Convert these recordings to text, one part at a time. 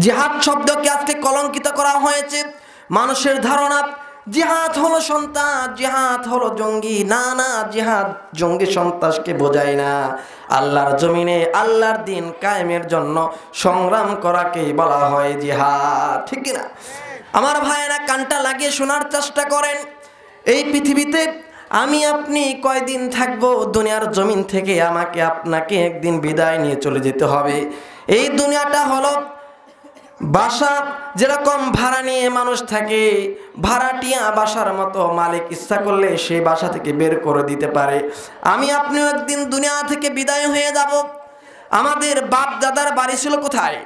জিহাদ শব্দকে আজকে কলঙ্কিত করা হয়েছে। মানুষের ধারণা জিহাদ হলো সন্ত্রাস, জিহাদ হলো জঙ্গি। না না, জিহাদ জঙ্গি সন্ত্রাসকে বোঝায় না। আল্লাহর জমিনে আল্লাহর দিন কায়েমের জন্য সংগ্রাম করাকেই বলা হয় জিহাদ, ঠিক কিনা? আমার ভাইয়েরা, কানটা লাগিয়ে শোনার চেষ্টা করেন। এই পৃথিবীতে আমি আপনি কয়দিন থাকবো? দুনিয়ার জমিন থেকে আমাকে আপনাকে একদিন বিদায় নিয়ে চলে যেতে হবে। এই দুনিয়াটা হলো বাসা, যেরকম ভাড়া নিয়ে মানুষ থাকে, ভাড়াটিয়া বাসার মতো, মালিক ইচ্ছা করলে সেই বাসা থেকে বের করে দিতে পারে। আমি আপনিও একদিন দুনিয়া থেকে বিদায় হয়ে যাব। আমাদের বাপ দাদার বাড়ি ছিল কোথায়?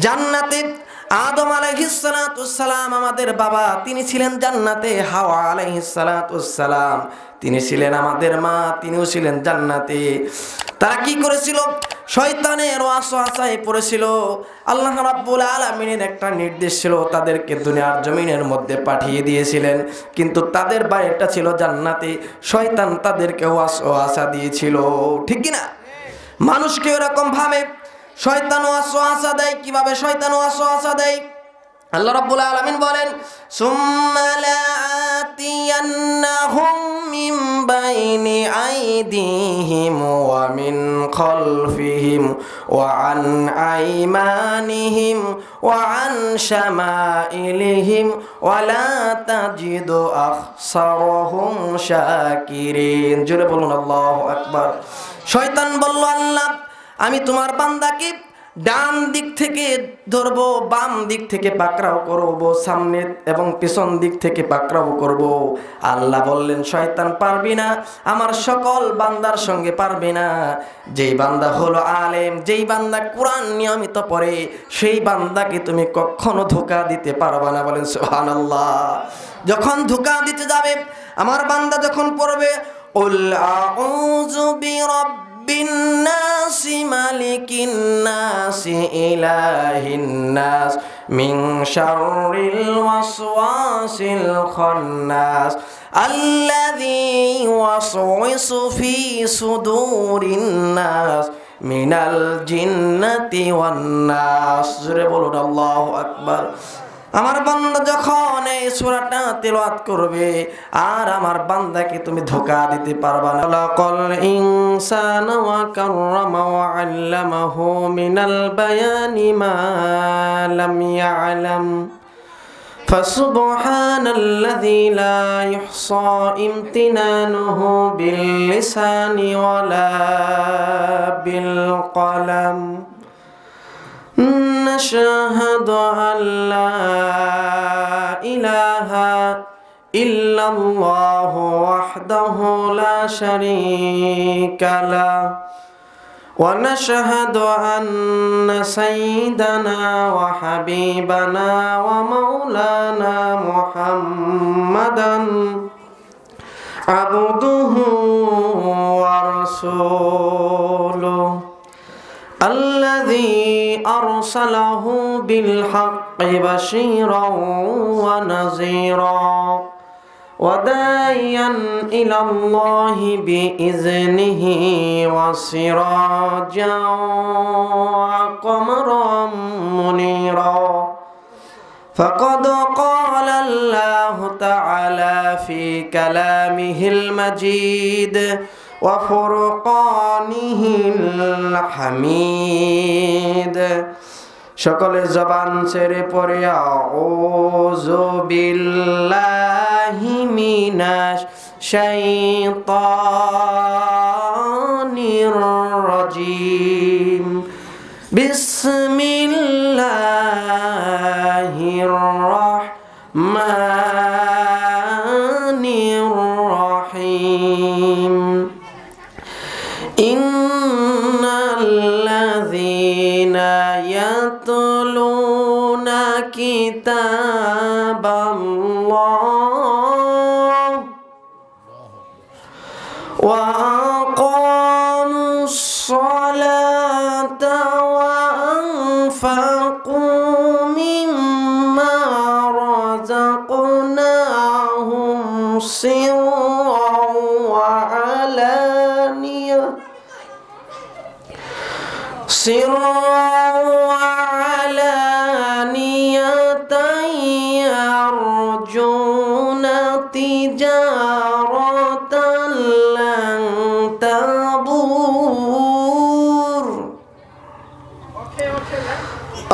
জান্নাতে। আদম আলাইহিসসালাম আমাদের বাবা, তিনি ছিলেন জান্নাতে। হাওয়া আলাইহিসসালাম তিনি ছিলেন আমাদের মা, তিনিও ছিলেন জান্নাতে। তারা কি করেছিল? শয়তানের ওয়াসওয়াসায় পড়েছিল। আল্লাহ রাব্বুল আলামিনের একটা নির্দেশ ছিল, তাদেরকে দুনিয়ার জমিনের মধ্যে পাঠিয়ে দিয়েছিলেন, কিন্তু তাদের বাড়িটা ছিল জান্নাতে। শয়তান তাদেরকে ওয়াসওয়াসা দিয়েছিল, ঠিক কি না? মানুষকে এরকম ভাবে শয়তান ওয়াসওয়াসা দেয়। কিভাবে শয়তান ওয়াসওয়াসা দেয়? আল্লাহ রাব্বুল আলামিন বলেন, সুম্মা লাআতিয়ান্নাহুম মিন বাইনি আইদিহিম ওয়া মিন খালফিহিম ওয়া আন আইমানিহিম ওয়া আন শামাইলিহিম ওয়া লা তাজিদু আকসারহুম শাকিরিন। জোরে বলুন আল্লাহু আকবার। শয়তান বলল, আল্লাহ, আমি তোমার বান্দাকে ডান দিক থেকে ধরবো, বাম দিক থেকে পাকড়াও করবো, সামনে এবং পেছন দিক থেকে পাকড়াও করব। আল্লাহ বললেন, শয়তান পারবি না, আমার সকল বান্দার সঙ্গে পারবি না। যেই বান্দা হলো আলেম, যেই বান্দা কোরআন নিয়মিত পড়ে, সেই বান্দাকে তুমি কখনো ধোঁকা দিতে পারবা না। বলেন সুবহানাল্লাহ। যখন ধোঁকা দিতে যাবে, আমার বান্দা যখন পড়বে, উল আউযু বিরাব্বিন্নাস মালিকিন্নাস ইলাহিন্নাস মিন শাররিল ওয়াসওয়াসিল খান্নাস আল্লাযী ইউওয়াসওয়িসু ফী সুদুরিন্নাস মিনাল জিন্নাতি ওয়ান নাস। জোরে বলুন আল্লাহু আকবার। আমার বান্দা যখন এই সূরাটা তেলাওয়াত করবে, আর আমার বান্দাকে তুমি ধোঁকা দিতে পারবা না। লাকাল ইনসানা ওয়া কাররামা ওয়া আল্লামাহু মিনাল বায়ানি মা লাম ইয়ালাম ফাসুবহানাল্লাযী লা ইহসা ইমতিনানুহু বিল লিসানি ওয়ালা বিল কলম। نشهد أن لا إله إلا الله وحده لا شريك له ونشهد أن سيدنا وحبيبنا ومولانا محمدا عبده ورسوله الذي أرسله بالحق بشيرا ونذيرا وداعيا إلى الله بإذنه وسراجا وقمرا منيرا فقد قال الله تعالى في كلامه المجيد وفرقانihil হামিদ। সকলে জবান ছেড়ে পড়ে আউযু বিল্লাহি মিনাশ শাইতানির রাজিম। বিসমিল্লাহির রাহমানির রাহিম। ইন্নাল্লাযীনা ইয়াতলুনা কিতাবাল্লাহ ওয়া আকামুস সালাতা ওয়া আনফাকু মিম্মা রাযাকনাহুম সিররাও ওয়া আলানিয়া سرا وعلانية تجارة لن تبور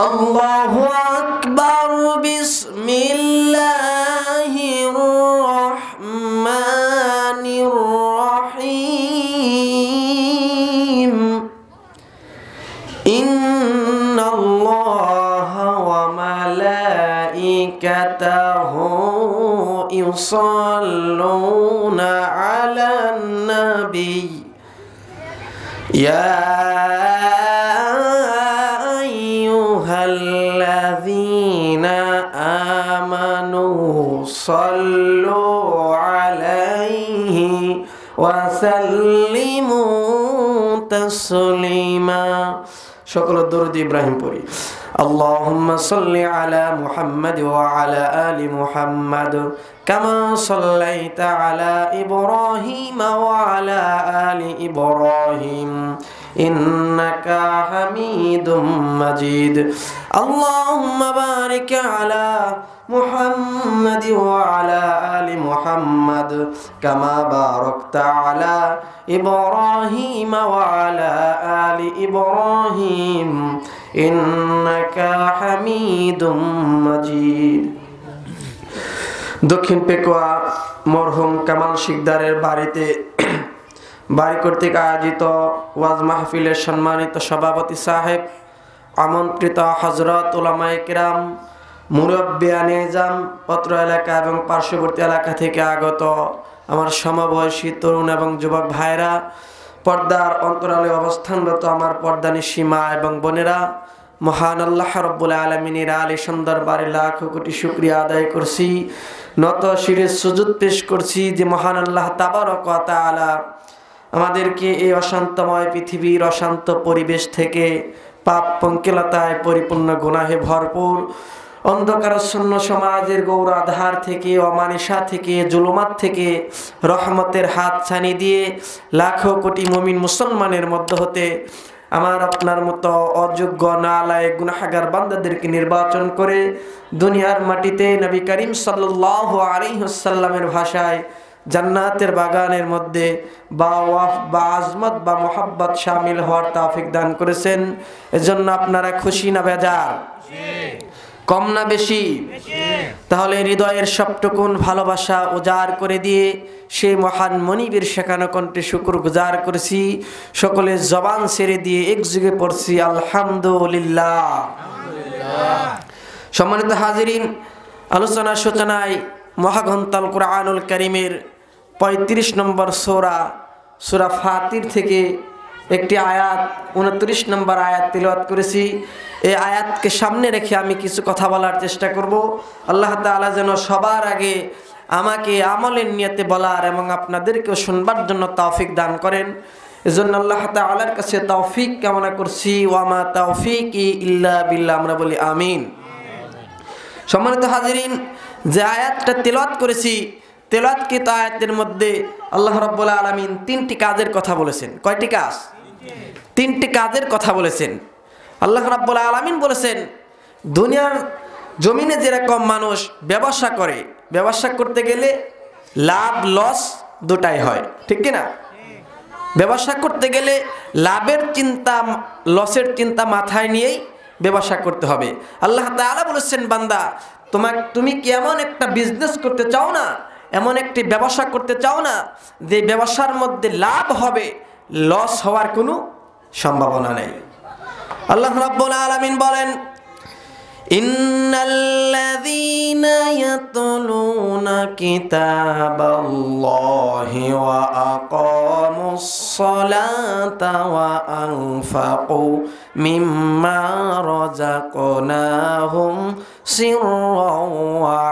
الله أكبر بسم الله الرحمن الرحيم إن الله وملائكته يصلون على النبي يا أيها الذين آمنوا صلوا عليه وسلموا تسليما شكر الدرود إبراهيم پوری اللهم صل على محمد وعلى آل محمد كما صليت على إبراهيم وعلى آل إبراهيم إنك حميد مجيد اللهم بارك على محمد وعلى آل محمد كما باركت على إبراهيم وعلى آل إبراهيم إنك حميد مجيد দক্ষিণ পেকুয়া মরহুম কামাল শিকদারের বাড়িতে বাড়ি কর্তৃক আয়োজিত ওয়াজ মাহফিলের সম্মানিত সভাপতি সাহেব, আমন্ত্রিত হযরত উলামায়ে কেরাম, মুরব্বিয়ানে নিজাম, পত্র এলাকা এবং পার্শ্ববর্তী এলাকা থেকে আগত আমার সমবয়সী তরুণ এবং যুবক ভাইরা, পর্দার অন্তরালে অবস্থানরত আমার পর্দানিশী মা এবং বোনেরা, মহান আল্লাহ রাব্বুল আলামিনের আলিশান দরবারে লাখো কোটি শুকরিয়া আদায় করছি, নত শিরে সুজুদ পেশ করছি যে মহান আল্লাহ তাবারক ওয়া তাআলা আমাদেরকে এই অশান্তময় পৃথিবীর অশান্ত পরিবেশ থেকে, পাপ পঙ্কিলতায় পরিপূর্ণ গুনাহে ভরপুর অন্ধকারাচ্ছন্ন সমাজের গৌর আধার থেকে, অমানিসা থেকে, জুলুমাত থেকে রহমতের হাত ছানি দিয়ে লাখো কোটি মুমিন মুসলমানের মধ্য হতে আমার আপনার মতো অযোগ্য নালায়েক গুনাহগার বান্দাদেরকে নির্বাচন করে দুনিয়ার মাটিতে নবী করিম সাল্লাল্লাহু আলাইহি ওয়াসাল্লামের ভাষায় জান্নাতের বাগানের মধ্যে বা ওয়াফ বা আজমত বা মোহাব্বত শামিল হওয়ার তৌফিক দান করেছেন। এজন্য আপনারা খুশি না বেজার? কম না বেশি? তাহলে হৃদয়ের সবটুকুন ভালোবাসা উজাড় করে দিয়ে সেই মহান মনিবের শেখানো কণ্ঠে শুকর গুজার করেছি, সকলে জবান ছেড়ে দিয়ে একযোগে পড়ছি আলহামদুলিল্লাহ। সম্মানিত হাজিরিন, আলোচনার সূচনায় মহাগ্রন্থ কুরআনুল কারীমের ৩৫ নম্বর সূরা ফাতির থেকে একটি আয়াত ২৯ নম্বর আয়াত তিলাওয়াত করেছি। এই আয়াতকে সামনে রেখে আমি কিছু কথা বলার চেষ্টা করব। আল্লাহ তাআলা যেন সবার আগে আমাকে আমলের নিয়তে বলার এবং আপনাদেরকেও শুনবার জন্য তৌফিক দান করেন। এজন্য আল্লাহ তাআলার কাছে তৌফিক কামনা করছি। ওয়া মা তাওফীকি ইল্লা বিল্লাহ, আমরা বলি আমিন। সম্মানিত হাজিরিন, যে আয়াতটা তেলাওয়াত করেছি, তেলাওয়াতকৃত আয়াতের মধ্যে আল্লাহ রাব্বুল আলামিন ৩টি কাজের কথা বলেছেন। কয়টি কাজ? ৩টি কাজের কথা বলেছেন। আল্লাহ রাব্বুল আলামিন বলেছেন, দুনিয়ার জমিনে যেরকম মানুষ ব্যবসা করে, ব্যবসা করতে গেলে লাভ লস দুটাই হয়, ঠিক কি না? ব্যবসা করতে গেলে লাভের চিন্তা লসের চিন্তা মাথায় নিয়েই ব্যবসা করতে হবে। আল্লাহ তাআলা বলেছেন, বান্দা তুমি কি এমন একটা বিজনেস করতে চাও না, এমন একটি ব্যবসা করতে চাও না যে ব্যবসার মধ্যে লাভ হবে, লস হওয়ার কোনো সম্ভাবনা নেই? আল্লাহ রাব্বুল আলামিন বলেন, ইন্নাল্লাযীনা ইয়াতলুনা কিতাবাল্লাহি ওয়া আকামুস সালাতা ওয়া আনফাকু মিম্মা রাযাকনাহুম সিররাও ওয়া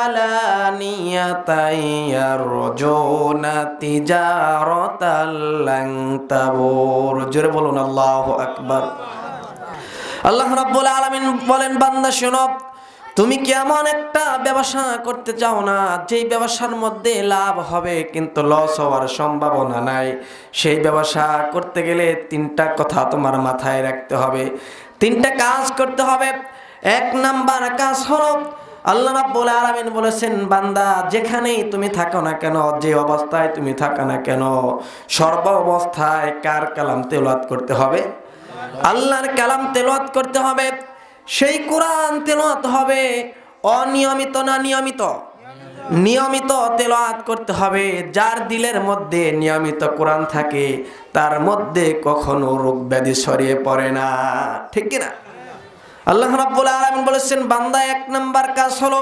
আলানিয়াতান ইয়ারজুনা তিজারাতাল লান তাবুর। জোরে বলুন আল্লাহু আকবার। আল্লাহ রাব্বুল আলামিন বলেন, বান্দা শোনো, তুমি কি এমন একটা ব্যবসা করতে চাও না যেই ব্যবসার মধ্যে লাভ হবে কিন্তু লস হওয়ার সম্ভাবনা নাই? সেই ব্যবসা করতে গেলে 3টা কথা তোমার মাথায় রাখতে হবে, 3টা কাজ করতে হবে। 1 নাম্বার কাজ হলো আল্লাহ রাব্বুল আলামিন বলেছেন, বান্দা যেখানেই তুমি থাকো না কেন, যে অবস্থায় তুমি থাকো না কেন, সর্ব অবস্থায় কার কালাম তেলাওয়াত করতে হবে? আল্লাহর কালাম তেলাওয়াত করতে হবে। সেই কোরআন তেলাওয়াত হবে অনিয়মিত না নিয়মিত? নিয়মিত তেলাওয়াত করতে হবে। যার দিলের মধ্যে নিয়মিত কোরআন থাকে তার মধ্যে কখনো রোগ ব্যাধি ছড়িয়ে পড়ে না, ঠিক কি না? আল্লাহ রাব্বুল আলামিন বলেছেন, বান্দা এক নাম্বার কাজ হলো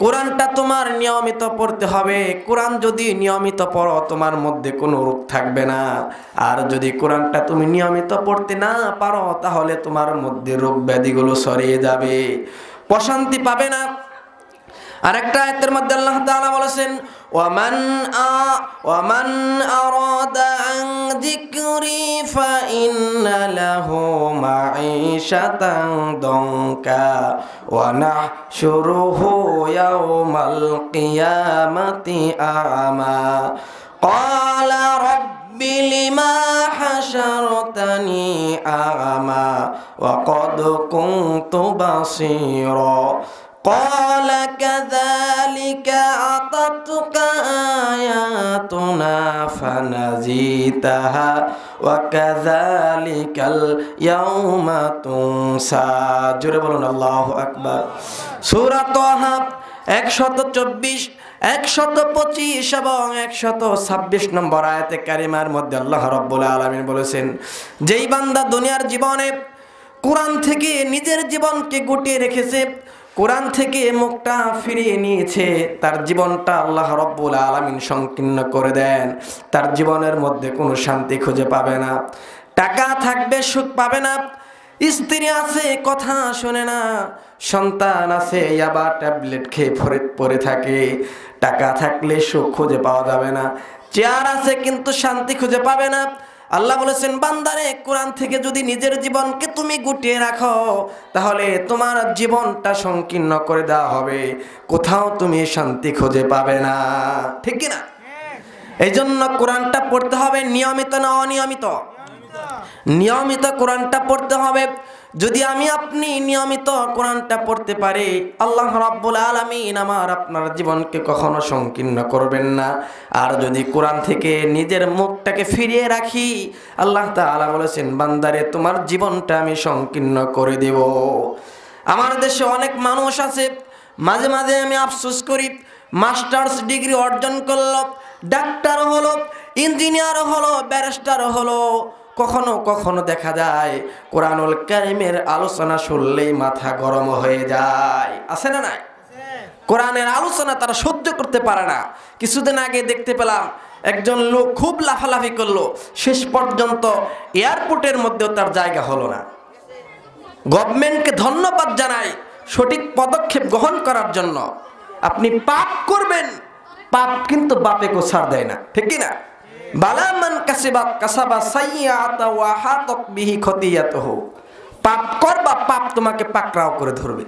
কোরআনটা তোমার নিয়মিত পড়তে হবে। কোরআন যদি নিয়মিত পড়ো তোমার মধ্যে কোনো রোগ থাকবে না। আর যদি কোরআনটা তুমি নিয়মিত পড়তে না পারো তাহলে তোমার মধ্যে রোগ ব্যাধিগুলো ছড়িয়ে যাবে, প্রশান্তি পাবে না। আরেকটা আয়াতের মধ্যে আল্লাহ তাআলা বলেছেন, ওয়ামান আরাদা আন যিকরি ফাইন্না লাহু মাঈশাতান দনকা ওয়া নাহশুরুহু ইয়াওমাল কিয়ামাতি আ'মা ক্বালা রাব্বি লিমা হাশারতানি আ'মা ওয়া ক্বাদ কুনতু বাসীরা قال كذلك أتتك آياتنا فنسيتها وكذلك اليوم تنسى। জোরে বলুন আল্লাহু আকবার। সূরা তাহা 124, 125 এবং 126 নম্বর আয়াতে কারিমার মধ্যে আল্লাহ রাব্বুল আলামিন বলেছেন, যেই বান্দা দুনিয়ার জীবনে কোরআন থেকে নিজের জীবনকে গুটিয়ে রেখেছে, কোরআন থেকে মুখটা ফিরিয়ে নিয়েছে, তার জীবনটা আল্লাহ রাব্বুল আলামিন সংকীর্ণ করে দেন। তার জীবনের মধ্যে কোনো শান্তি খুঁজে পাবে না, টাকা থাকবে সুখ পাবে না, স্ত্রী আছে কথা শোনে না, সন্তান আছে ইয়াবা ট্যাবলেট খেয়ে পড়ে থাকে, টাকা থাকলে সুখ খুঁজে পাওয়া যাবে না, চেয়ার আছে কিন্তু শান্তি খুঁজে পাবে না। আল্লাহ বলেছেন, বান্দারে কোরআন থেকে যদি নিজের জীবনকে তুমি গুটিয়ে রাখো তাহলে তোমার জীবনটা সংকীর্ণ করে দেওয়া হবে, কোথাও তুমি শান্তি খুঁজে পাবে না, ঠিক কি না? এই জন্য কোরআনটা পড়তে হবে নিয়মিত না অনিয়মিত? নিয়মিত কোরআনটা পড়তে হবে। যদি আমি আপনি নিয়মিত কোরআনটা পড়তে পারি, আল্লাহ রাব্বুল আলামিন আমার আপনার জীবনকে কখনো সংকীর্ণ করবেন না। আর যদি কোরআন থেকে নিজের মুখটাকে ফিরিয়ে রাখি, আল্লাহ তাআলা বলেছেন, বান্দারে তোমার জীবনটা আমি সংকীর্ণ করে দেব। আমার দেশে অনেক মানুষ আছে, মাঝে মাঝে আমি আফসোস করি, মাস্টার্স ডিগ্রি অর্জন করলো, ডাক্তার হলো, ইঞ্জিনিয়ার হলো, ব্যারিস্টার হলো, কখনো কখনো দেখা যায় কোরআনুল কারীমের আলোচনা শুনলেই মাথা গরম হয়ে যায়, আছে না নাই? কোরআনের আলোচনা তারা সহ্য করতে পারে না। কিছুদিন আগে দেখতে পেলাম একজন লোক খুব লাফালাফি করলো, শেষ পর্যন্ত এয়ারপোর্টের মধ্যেও তার জায়গা হলো না। গভর্নমেন্টকে ধন্যবাদ জানাই সঠিক পদক্ষেপ গ্রহণ করার জন্য। আপনি পাপ করবেন, পাপ কিন্তু বাপে কো ছাড় দেয় না, ঠিক কি না? বালামান কাসাবা সাইয়্যাতা ওয়া হাতাত বিহি খতিয়াতুহু। পাপ করবা, পাপ তোমাকে পাকড়াও করে ধরবে।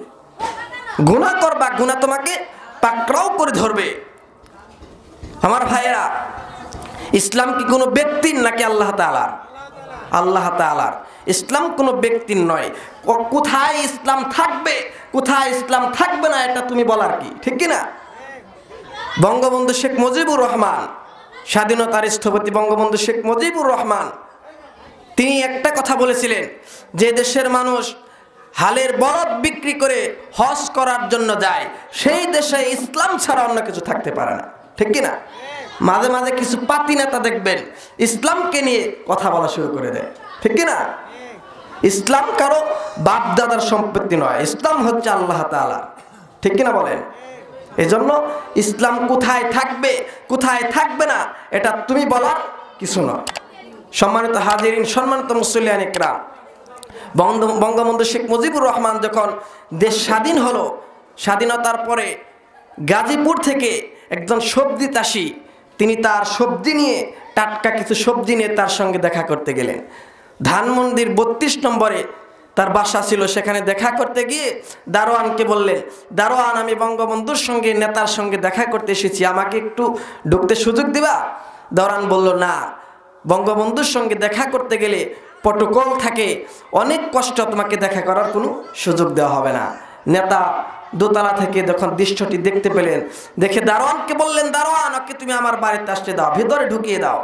গুনাহ করবা, গুনাহ তোমাকে পাকড়াও করে ধরবে। আমার ভাইয়েরা, ইসলাম কি কোনো ব্যক্তির নাকি আল্লাহ তাআলার? আল্লাহ তাআলার। ইসলাম কোনো ব্যক্তির নয়। কোথায় ইসলাম থাকবে, কোথায় ইসলাম থাকবে না, এটা তুমি বলার কি, ঠিক কি না? বঙ্গবন্ধু শেখ মুজিবুর রহমান, স্বাধীনতার স্থপতি বঙ্গবন্ধু শেখ মুজিবুর রহমান, তিনি একটা কথা বলেছিলেন, যে দেশের মানুষ হালের বরফ বিক্রি করে হজ করার জন্য যায়, সেই দেশে ইসলাম ছাড়া অন্য কিছু থাকতে পারে না, ঠিক কি না? মাঝে মাঝে কিছু পাতি নেতা দেখবেন ইসলামকে নিয়ে কথা বলা শুরু করে দেয়, ঠিক কি না? ইসলাম কারো বাপ দাদার সম্পত্তি নয়, ইসলাম হচ্ছে আল্লাহ তাআলা, ঠিক কিনা বলেন? এজন্য ইসলাম কোথায় থাকবে কোথায় থাকবে না এটা তুমি বলার কিছু নয়। সম্মানিত হাজিরিন, সম্মানিত মুসল্লিয়ান ইকরাম, বঙ্গবন্ধু শেখ মুজিবুর রহমান যখন দেশ স্বাধীন হলো, স্বাধীনতার পরে গাজীপুর থেকে একজন সবজি চাষি, তিনি তার সবজি নিয়ে, টাটকা কিছু সবজি নিয়ে তার সঙ্গে দেখা করতে গেলেন। ধানমন্ডির 32 নম্বরে তার বাসা ছিল। সেখানে দেখা করতে গিয়ে দারোয়ানকে বললেন, দারোয়ান, আমি বঙ্গবন্ধুর সঙ্গে, নেতার সঙ্গে দেখা করতে এসেছি, আমাকে একটু ঢুকতে সুযোগ দিবা? দারোয়ান বলল, না, বঙ্গবন্ধুর সঙ্গে দেখা করতে গেলে প্রটোকল থাকে, অনেক কষ্ট, তোমাকে দেখা করার কোনো সুযোগ দেওয়া হবে না। নেতা দোতলা থেকে যখন দৃশ্যটি দেখতে পেলেন, দেখে দারোয়ানকে বললেন, দারোয়ান, ওকে তুমি আমার বাড়িতে আসতে দাও, ভিতরে ঢুকিয়ে দাও।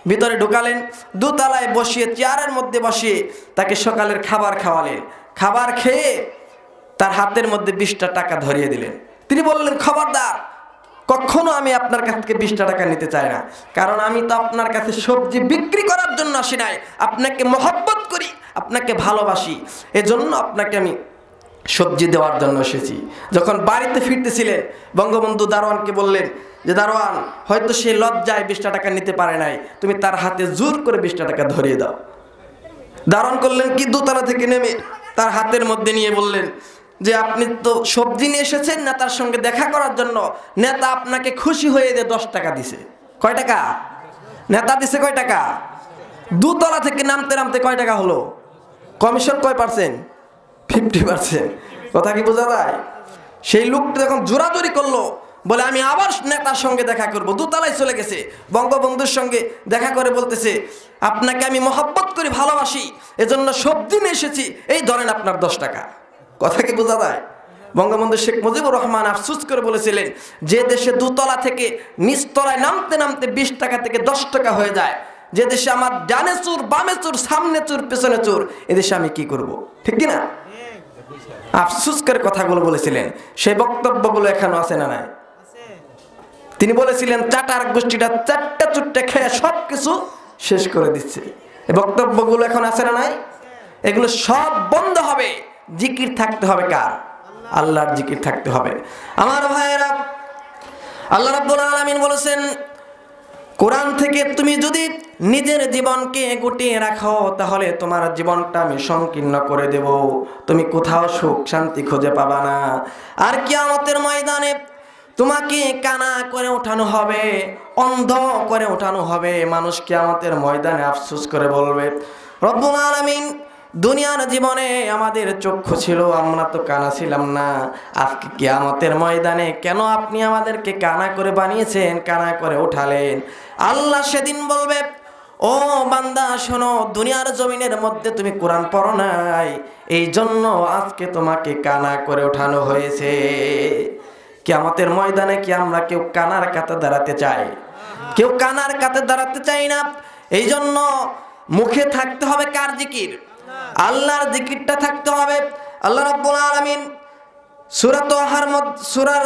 ভিতরে ঢুকালেন, দোতলায় বসিয়ে চেয়ারের মধ্যে বসিয়ে তাকে সকালের খাবার খাওয়ালেন। খাবার খেয়ে তার হাতের মধ্যে 20টা টাকা ধরিয়ে দিলেন। তিনি বললেন, খবরদার, কখনো আমি আপনার কাছ থেকে 20টা টাকা নিতে চাই না, কারণ আমি তো আপনার কাছে সবজি বিক্রি করার জন্য আসি নাই, আপনাকে মহব্বত করি, আপনাকে ভালোবাসি, এজন্য আপনাকে আমি সবজি দেওয়ার জন্য এসেছি। যখন বাড়িতে ফিরতেছিলেন, বঙ্গবন্ধু দারোয়ানকে বললেন যে, দারোয়ান, হয়তো সে লজ্জায় 20টা টাকা নিতে পারে নাই, তুমি তার হাতে জোর করে 20টা টাকা ধরিয়ে দাও। দারোয়ান করলেন কি, দোতলা থেকে নেমে তার হাতের মধ্যে নিয়ে বললেন যে, আপনি তো সবজি নিয়ে এসেছেন নেতার সঙ্গে দেখা করার জন্য, নেতা আপনাকে খুশি হয়ে দিয়ে 10 টাকা দিছে। কয় টাকা নেতা দিছে? কয় টাকা? দোতলা থেকে নামতে নামতে কয় টাকা হলো? কমিশন কয় পার্সেন্ট? 50%। কথা কি বোঝা যায়? সেই লোকটা যখন জোরাজোরি করলো, বলে আমি আবার নেতার সঙ্গে দেখা করব, দোতলায় চলে গেছে, বঙ্গবন্ধুর সঙ্গে দেখা করে বলতেছে, আপনাকে আমি মহব্বত করি, ভালোবাসি, এজন্য সবজি নিয়ে এসেছি, এই ধরেন আপনার 10 টাকা। কথা কি বোঝা যায়? বঙ্গবন্ধু শেখ মুজিবুর রহমান আফসোস করে বলেছিলেন, যে দেশে দোতলা থেকে নিচতলায় নামতে নামতে 20 টাকা থেকে 10 টাকা হয়ে যায়, যে দেশে আমার ডানে চুর, বামে চুর, সামনে চুর, পেছনে চুর, এদেশে আমি কি করব? ঠিক কিনা? আফসোস করে কথাগুলো বলেছিলেন। সেই বক্তব্যগুলো এখনো আছে না নাই? তিনি বলেছিলেন, চাটার গোষ্ঠীটা 4টা চুট্টে খেয়ে সবকিছু শেষ করে দিচ্ছে। এই বক্তব্যগুলো এখন আছে না নাই? এগুলো সব বন্ধ হবে। জিকির থাকতে হবে কার? আল্লাহর জিকির থাকতে হবে। আমার ভাইয়েরা, আল্লাহ রাব্বুল আলামিন বলেছেন কোরআন থেকে, তুমি যদি নিজের জীবনকে গুটিয়ে রাখো, তাহলে তোমার জীবনটা আমি সংকীর্ণ করে দেব, তুমি কোথাও সুখ শান্তি খুঁজে পাবা না। আর কিয়ামতের ময়দানে তোমাকে কানা করে ওঠানো হবে, অন্ধ করে ওঠানো হবে। মানুষ কিয়ামতের ময়দানে আফসোস করে বলবে, রব্বুল আলামিন, দুনিয়ার জীবনে আমাদের চক্ষু ছিল, আমরা তো কানা ছিলাম না, আজকে কিয়ামতের ময়দানে কেন আপনি আমাদেরকে কানা করে বানিয়েছেন, কানা করে উঠালেন? আল্লাহ সেদিন বলবে, ও বান্দা শোনো, দুনিয়ার জমিনের মধ্যে তুমি কোরআন পড়ো নাই, এই জন্য আজকে তোমাকে কানা করে ওঠানো হয়েছে। কিয়ামতের ময়দানে কি আমরা কেউ কানার কাতে দাঁড়াতে চাই? কেউ কানার কাতে দাঁড়াতে চাই না। এই জন্য মুখে থাকতে হবে কার জিকির? আল্লাহর জিকিরটা থাকতে হবে। আল্লাহ রাব্বুল আলামিন সূরা তাহার মধ্যে, সূরা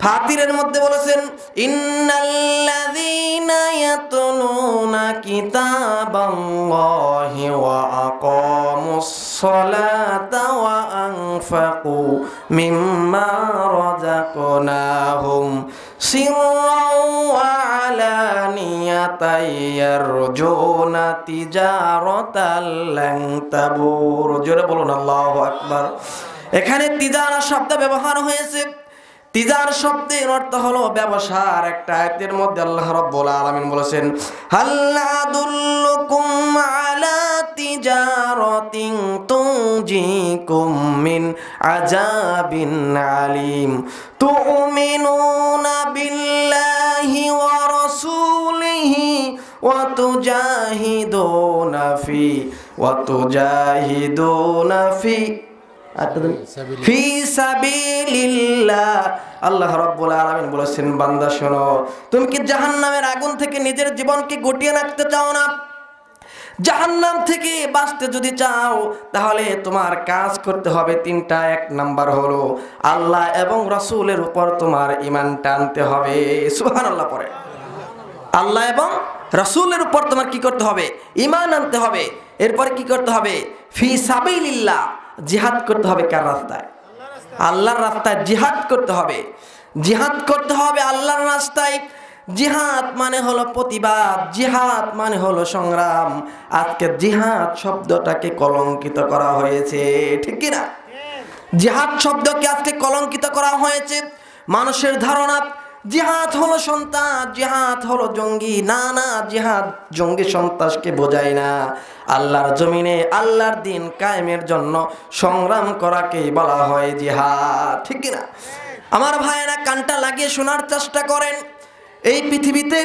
ফাতিরের মধ্যে বলেছেন, ইন্নাল্লাযীনা ইয়াতলুনা কিতাবাল্লাহি ওয়া আকামুস সালাতা ওয়া আনফাকু মিম্মা রাযাকনাহুম সিররাও ওয়া আলানিয়াতান ইয়ারজুনা তিজারাতাল লান তাবুর। জোরে বলুন আল্লাহু আকবার। এখানে তিজারা শব্দ ব্যবহার হয়েছে। তিজার শব্দের অর্থ হলো ব্যবসার। একটা আয়াতের মধ্যে আল্লাহ রাব্বুল আলামিন বলেছেন, হাল আদুল্লুকুম আলা তিজারাতিন তুনজিকুম মিন আযাবিন আলিম তুমিনুনা বিল্লাহি ওয়া রাসূলিহি ওয়া তুজাহিদুনা ফি ফি সাবিলিল্লাহ। আল্লাহ রাব্বুল আলামিন বলেছেন, বান্দা শোনো, তুমি কি জাহান্নামের আগুন থেকে নিজের জীবনকে গুটিয়ে রাখতে চাও না? জাহান্নাম থেকে বাঁচতে যদি চাও, তাহলে তোমার কাজ করতে হবে 3টা। 1 নাম্বার হলো আল্লাহ এবং রাসূলের উপর তোমার ঈমানটা আনতে হবে। সুবহানাল্লাহ পড়ে। আল্লাহ এবং রাসূলের উপর তোমার কি করতে হবে? ঈমান আনতে হবে। এরপরে কি করতে হবে? ফি সাবিলিল্লাহ, জিহাদ করতে হবে। কার রাস্তায়? আল্লাহর রাস্তায় জিহাদ করতে হবে। জিহাদ করতে হবে আল্লাহর রাস্তায়। জিহাদ মানে হলো প্রতিবাদ, জিহাদ মানে হলো সংগ্রাম। আজকে জিহাদ শব্দটাকে কলঙ্কিত করা হয়েছে, ঠিক কি না? জিহাদ শব্দকে আজকে কলঙ্কিত করা হয়েছে। মানুষের ধারণা জিহাদ হলো সন্ত্রাস, জিহাদ হলো জঙ্গি। না না, জিহাদ জঙ্গি সন্ত্রাসকে বোঝায় না। আল্লাহর জমিনে আল্লাহর দিন কায়েমের জন্য সংগ্রাম করাকেই বলা হয় জিহাদ, ঠিক কি না? আমার ভাইয়েরা, কানটা লাগিয়ে শোনার চেষ্টা করেন। এই পৃথিবীতে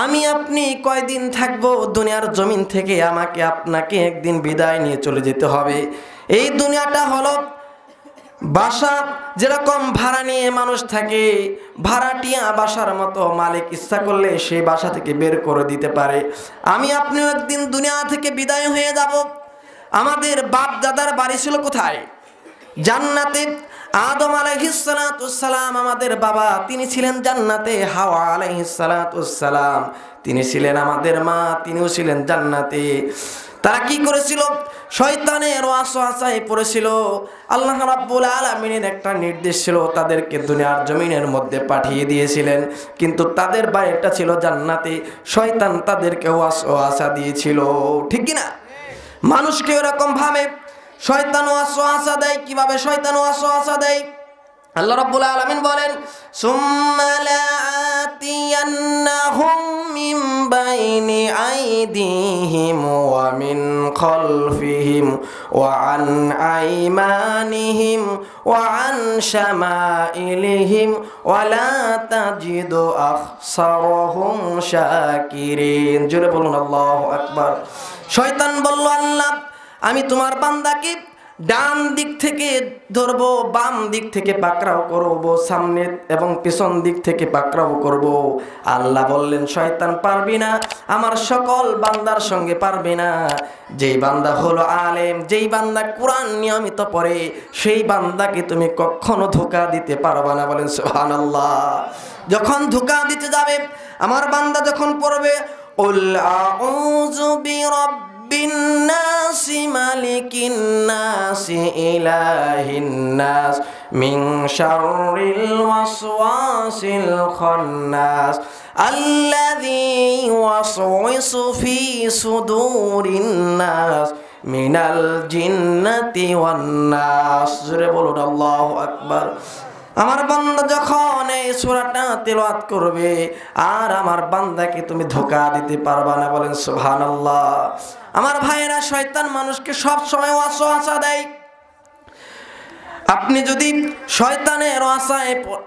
আমি আপনি কয়দিন থাকবো? দুনিয়ার জমিন থেকে আমাকে আপনাকে একদিন বিদায় নিয়ে চলে যেতে হবে। এই দুনিয়াটা হলো বাসা যেরকম ভাড়া নিয়ে মানুষ থাকে, ভাড়াটিয়া বাসার মতো মালিক ইচ্ছা করলে সেই বাসা থেকে বের করে দিতে পারে। আমি আপনিও একদিন দুনিয়া থেকে বিদায় হয়ে যাব। আমাদের বাপ দাদার বাড়ি ছিল কোথায়? জান্নাতে। আদম আলাইহিসসালাম আমাদের বাবা, তিনি ছিলেন জান্নাতে। হাওয়া আলাইহিসসালাম তিনি ছিলেন আমাদের মা, তিনিও ছিলেন জান্নাতে। তারা কি করেছিল? শয়তানের ওয়াসওয়াসায় পড়েছিল। আল্লাহ রাব্বুল আলামিনের একটা নির্দেশ ছিল, তাদেরকে দুনিয়ার জমিনের মধ্যে পাঠিয়ে দিয়েছিলেন, কিন্তু তাদের বাড়িটা ছিল জান্নাতে। শয়তান তাদেরকে ওয়াসওয়াসা দিয়েছিল, ঠিক কি না? মানুষকে এরকম ভাবে শয়তান ওয়াসওয়াসা দেয়। কিভাবে শয়তান ওয়াসওয়াসা দেয়? আল্লাহ রাব্বুল আলামিন বলেন, সুম্মা লাআতিয়ান্নাহুম মিন বাইনি আইদিহিম ওয়া মিন খালফিহিম ওয়া আন আইমানিহিম ওয়া আন শামাইলিহিম ওয়া লা তাজিদু আকসারহুম শাকিরিন। জোরে বলুন আল্লাহু আকবার। শয়তান বলল, আল্লাহ আমি তোমার বান্দাকে ডান দিক থেকে ধরবো, বাম দিক থেকে পাকড়াও করবো, সামনে এবং পিছন দিক থেকে পাকড়াও করব। আল্লাহ বললেন, শয়তান পারবি না, আমার সকল বান্দার সঙ্গে পারবি না। যেই বান্দা হলো আলেম, যেই বান্দা কোরআন নিয়মিত পড়ে, সেই বান্দাকে তুমি কখনো ধোঁকা দিতে পারবা না। বলেন সুবহানাল্লাহ। যখন ধোঁকা দিতে যাবে, আমার বান্দা যখন পড়বে কুল আউযু বিরাব্বিন্নাস মালিকিন নাস ইলাহিন নাস মিন শাররিল ওয়াসওয়াসিল খান্নাস আল্লাযী ইউওয়াসওয়িসু ফী সুদুরিন নাস মিনাল জিন্নাতি ওয়ান নাস। জোরে বলুন আল্লাহু আকবার। আমার বান্দা যখন এই সূরাটা তেলাওয়াত করবে, আর আমার বান্দাকে তুমি ধোঁকা দিতে পারবা না। বলেন সুবহানাল্লাহ। আমার ভাইয়েরা, শয়তান মানুষকে সব সময় ওয়াসওয়াসা দেয়। আপনি যদি শয়তানের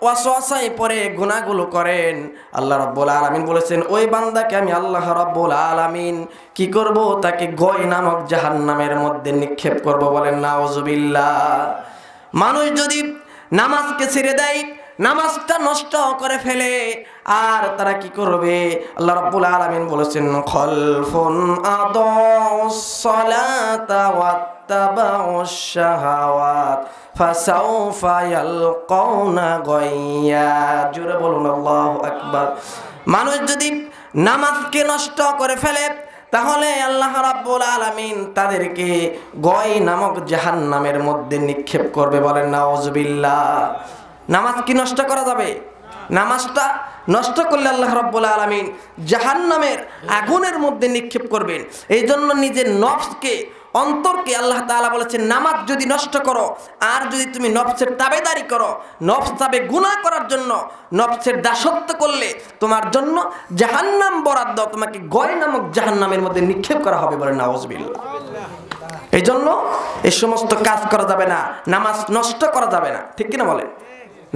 ওয়াসওয়াসায় পড়ে গুনাহগুলো করেন, আল্লাহ রাব্বুল আলামিন বলেছেন, ওই বান্দাকে আমি আল্লাহ রাব্বুল আলামিন কি করব? তাকে গয় নামক জাহান্নামের মধ্যে নিক্ষেপ করব। বলেন নাউজুবিল্লাহ। মানুষ যদি নামাজকে ছেড়ে দেয়, নামাজটা নষ্ট করে ফেলে, আর তারা কি করবে? আল্লাহ রাব্বুল আলামিন বলেছেন, খলফুন আদাউস সালাতা ওয়াত্তাবাউশ শাহাওয়াত ফাসাউফা ইয়ালকাউনা গায়্যা। জোরে বলুন আল্লাহু আকবার। মানুষ যদি নামাজকে নষ্ট করে ফেলে, তাহলে আল্লাহ রাব্বুল আলামিন তাদেরকে গয় নামক জাহান্নামের মধ্যে নিক্ষেপ করবে। বলেন নাউজুবিল্লাহ। নামাজ কি নষ্ট করা যাবে? নামাজটা নষ্ট করলে আল্লাহ রাব্বুল আলামিন জাহান্নামের আগুনের মধ্যে নিক্ষেপ করবেন। এই জন্য নিজের নফসকে, অন্তরকে আল্লাহ তাআলা বলেছেন, নামাজ যদি নষ্ট করো, আর যদি তুমি নফসের তাবেদারি করো, নফস তাবে গুনাহ করার জন্য নফসের দাসত্ব করলে, তোমার জন্য জাহান্নাম বরাদ্দ, তোমাকে গয় নামক জাহান্নামের মধ্যে নিক্ষেপ করা হবে। বলে নাউজুবিল্লাহ। এই জন্য এই সমস্ত কাজ করা যাবে না, নামাজ নষ্ট করা যাবে না, ঠিক কিনা বলে?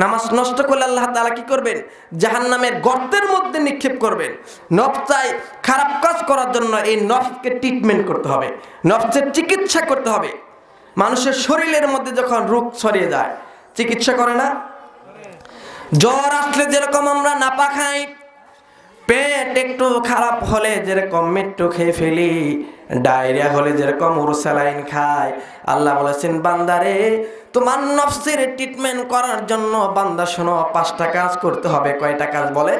নামাজ নষ্ট করলে আল্লাহ তাআলা কি করবেন? জাহান্নামের গর্তের মধ্যে নিক্ষেপ করবেন। নফস চাই খারাপ কাজ করার জন্য, এই নফসকে ট্রিটমেন্ট করতে হবে, নফসের চিকিৎসা করতে হবে। মানুষের শরীরের মধ্যে যখন রোগ ছড়িয়ে যায়, চিকিৎসা করে না? জ্বর আসলে যেরকম আমরা নাপা খাই, পেট একটু খারাপ হলে যেরকম মেট্রো খেয়ে ফেলি, ডায়রিয়া হলে যেরকম উরসালাইন খায়, আল্লাহ বলেছেন, বান্দারে তোমার নফসের ট্রিটমেন্ট করার জন্য বান্দা শোনো, 5টা কাজ করতে হবে। কয়টা কাজ বলে?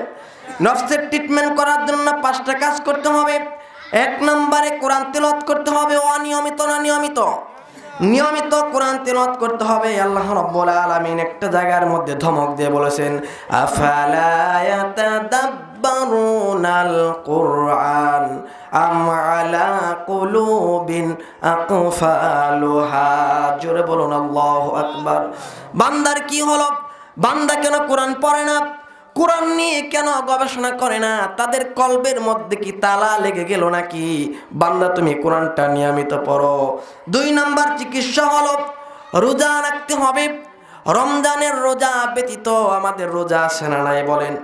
নফসের ট্রিটমেন্ট করার জন্য 5টা কাজ করতে হবে। 1 নম্বরে কোরআন তেলাওয়াত করতে হবে। অনিয়মিত না নিয়মিত? নিয়মিত কোরআন তেলাওয়াত করতে হবে। আল্লাহ রাব্বুল আলামিন একটা জায়গার মধ্যে ধমক দিয়ে বলেছেন, আফালা ইয়াতাদাব্বারুনাল কুরআন আম আলা কুলুবিন আকফালুহা। জোরে বলুন আল্লাহু আকবার। বান্দার কি হলো? বান্দা কেন কোরআন পড়ে না? কোরআন নিয়ে কেন গবেষণা করে না? তাদের কলবের মধ্যে কি তালা লেগে গেল নাকি? বান্দা তুমি কোরআনটা নিয়মিত পড়ো। 2 নাম্বার চিকিৎসা হলো রোজা রাখতে হবে। রমজানের রোজা ব্যতীত আমাদের রোজা আছে না নাই বলেন?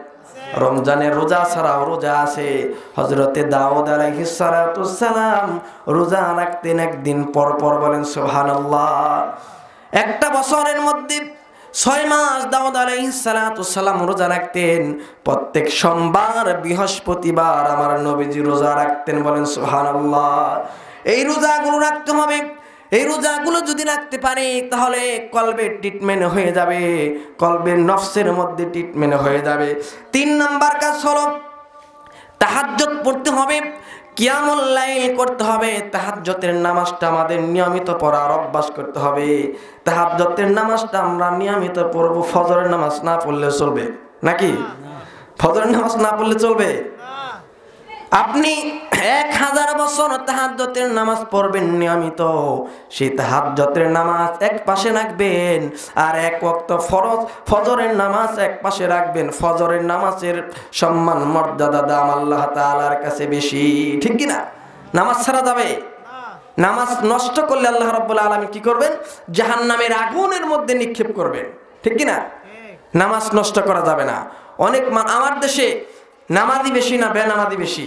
রমজানের রোজা ছাড়াও রোজা আছে। হযরতে দাউদ আলাইহিস সালাম রোজা রাখতেন একদিন পর পর। বলেন সুবহানাল্লাহ। একটা বছরের মধ্যে 6 মাস দাউদ আলাইহিস সালাতু সালাম রোজা রাখতেন। প্রত্যেক সোমবার বৃহস্পতিবার আমার নবীজি রোজা রাখতেন। বলেন সুবহানাল্লাহ। এই রোজাগুলো রাখতে হবে। এই রোজাগুলো যদি রাখতে পারি তাহলে কলবের ট্রিটমেন্ট হয়ে যাবে, কলবের নফসের মধ্যে ট্রিটমেন্ট হয়ে যাবে। 3 নাম্বার কাজ হলো তাহাজ্জুদ পড়তে হবে, কিয়ামুল লাইল করতে হবে। তাহাজ্জুদের নামাজটা আমাদের নিয়মিত পড়ার অভ্যাস করতে হবে। তাহাজ্জুদের নামাজটা আমরা নিয়মিত পড়ব। ফজরের নামাজ না পড়লে চলবে নাকি? ফজরের নামাজ না পড়লে চলবে? আপনি 1000 বছর তাহাজ্জুদের নামাজ পড়বেন নিয়মিত, সেই তাহাজ্জুদের নামাজ এক পাশে রাখবেন, আর এক ওয়াক্ত ফজরের নামাজ এক পাশে রাখবেন। ফজরের নামাজের সম্মান মর্যাদা দাম আল্লাহ তাআলার কাছে বেশি, ঠিক কি না? নামাজ ছাড়া যাবে? নামাজ নষ্ট করলে আল্লাহ রাব্বুল আলামিন কি করবেন? জাহান্নামের আগুনের মধ্যে নিক্ষেপ করবেন, ঠিক কি না? নামাজ নষ্ট করা যাবে না। অনেক আমার দেশে নামাজি বেশি না বেনামাজি বেশি?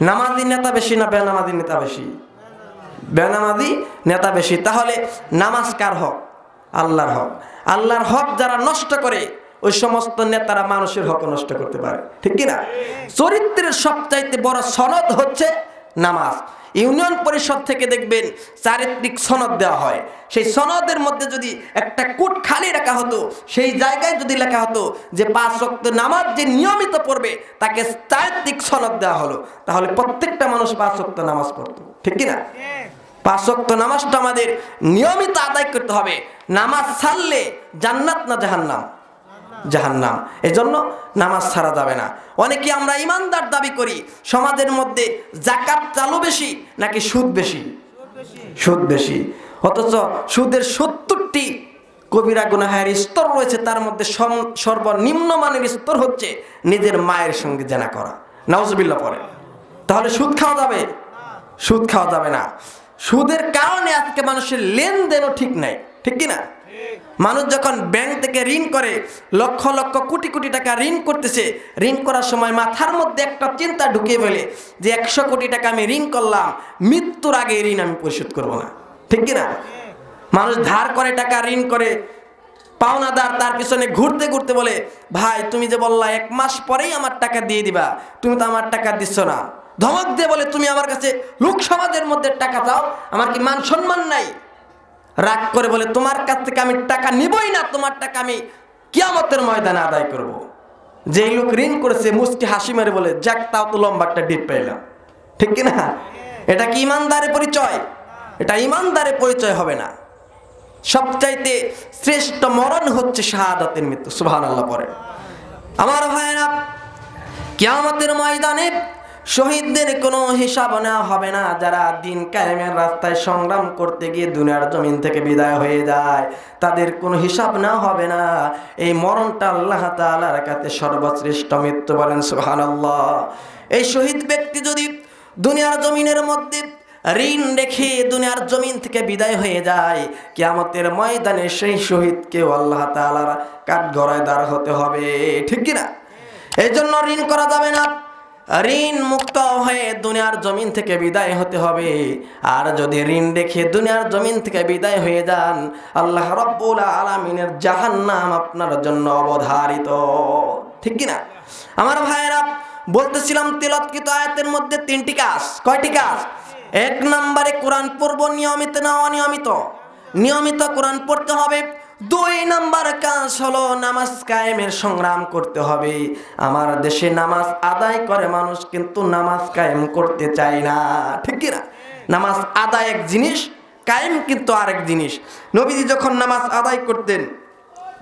নামাজি নেতা বেশি না বেনামাজি নেতা বেশি? বেনামাজি নেতা বেশি। তাহলে নামাজ কার হক? আল্লাহর হক। আল্লাহর হক যারা নষ্ট করে ওই সমস্ত নেতারা মানুষের হক নষ্ট করতে পারে, ঠিক কি না? চরিত্রের সবচাইতে বড় সনদ হচ্ছে নামাজ। ইউনিয়ন পরিষদ থেকে দেখবেন চারিত্রিক সনদ দেওয়া হয়। সেই সনদের মধ্যে যদি একটা কোট খালি রাখা হতো, সেই জায়গায় যদি লেখা হতো যে 5 ওয়াক্ত নামাজ যে নিয়মিত পড়বে তাকে চারিত্রিক সনদ দেওয়া হলো, তাহলে প্রত্যেকটা মানুষ 5 ওয়াক্ত নামাজ পড়তো, ঠিক কি না? 5 ওয়াক্ত নামাজটা আমাদের নিয়মিত আদায় করতে হবে। নামাজ ছাড়লে জান্নাত না জাহান্নাম? জাহান্নাম। এজন্য নামাজ ছাড়া যাবে না। অনেকে আমরা ইমানদার দাবি করি, সমাজের মধ্যে যাকাত চালু বেশি নাকি সুদ বেশি? সুদ বেশি। অথচ সুদের 70টি কবিরা গুনাহের স্তর রয়েছে, তার মধ্যে সর্বনিম্ন মানের স্তর হচ্ছে নিজের মায়ের সঙ্গে জেনা করা। নাউজুবিল্লাহ পড়ে। তাহলে সুদ খাওয়া যাবে? সুদ খাওয়া যাবে না। সুদের কারণে আজকে মানুষের লেনদেনও ঠিক নাই, ঠিক কি না? মানুষ যখন ব্যাংক থেকে ঋণ করে, লক্ষ লক্ষ কোটি কোটি টাকা ঋণ করতেছে, ঋণ করার সময় মাথার মধ্যে একটা চিন্তা ঢুকিয়ে ফেলে যে 100 কোটি টাকা আমি ঋণ করলাম, মৃত্যুর আগে ঋণ আমি পরিশোধ করব না, ঠিক কি না? মানুষ ধার করে টাকা, ঋণ করে, পাওনাদার তার পিছনে ঘুরতে ঘুরতে বলে, ভাই তুমি যে বললা 1 মাস পরেই আমার টাকা দিয়ে দিবা, তুমি তো আমার টাকা দিচ্ছ না। ধমক দিয়ে বলে, তুমি আমার কাছে লোক সমাজের মধ্যে টাকা চাও, আমার কি মান সম্মান নাই? রাগ করে বলে, তোমার কাছ থেকে আমি টাকা নিবই না, তোমার টাকা আমি কিয়ামতের ময়দানে আদায় করব। যেই লোক ঋণ করেছে মুচকি হাসি মেরে বলে, যাক তাও তো লম্বা একটা ডিট পেলাম, ঠিক কিনা? এটা কি ইমানদারের পরিচয়? এটা ইমানদারের পরিচয় হবে না। সবচাইতে শ্রেষ্ঠ মরণ হচ্ছে শাহাদাতের মৃত্যু। সুবহানাল্লাহ পড়ে। আমার ভাইয়েরা, কিয়ামতের ময়দানে শহীদদের কোনো হিসাব নেওয়া হবে না। যারা দিন কায়েমের রাস্তায় সংগ্রাম করতে গিয়ে দুনিয়ার জমিন থেকে বিদায় হয়ে যায়, তাদের কোনো হিসাব নেওয়া হবে না। এই মরণটা আল্লাহ তাআলার কাছে সর্বশ্রেষ্ঠ মৃত্যু। বলেন সুবহানাল্লাহ। এই শহীদ ব্যক্তি যদি দুনিয়ার জমিনের মধ্যে ঋণ রেখে দুনিয়ার জমিন থেকে বিদায় হয়ে যায়, কিয়ামতের ময়দানে সেই শহীদকেও আল্লাহ তাআলার কাঠগড়ায় দাঁড় হতে হবে, ঠিক কিনা? এই জন্য ঋণ করা যাবে না। ঋণ মুক্ত হয়ে দুনিয়ার জমিন থেকে বিদায় হতে হবে। আর যদি ঋণ রেখে দুনিয়ার জমিন থেকে বিদায় হয়ে যান, আল্লাহ রাব্বুল আলামিনের জাহান্নাম আপনার জন্য অবধারিত, ঠিক কিনা? আমার ভাইয়েরা, বলতেছিলাম তিলাওয়াতকৃত আয়াতের মধ্যে 3টি কাজ। কয়টি কাজ? 1 নম্বরে কোরআন পড়ব নিয়মিত না অনিয়মিত? নিয়মিত কোরআন পড়তে হবে। 2 নম্বর কাজ হলো নামাজ কায়েমের সংগ্রাম করতে হবে। আমার দেশে নামাজ আদায় করে মানুষ, কিন্তু নামাজ কায়েম করতে চায় না, ঠিক কি না? নামাজ আদায় এক জিনিস, কায়েম কিন্তু আরেক জিনিস। নবীজি যখন নামাজ আদায় করতেন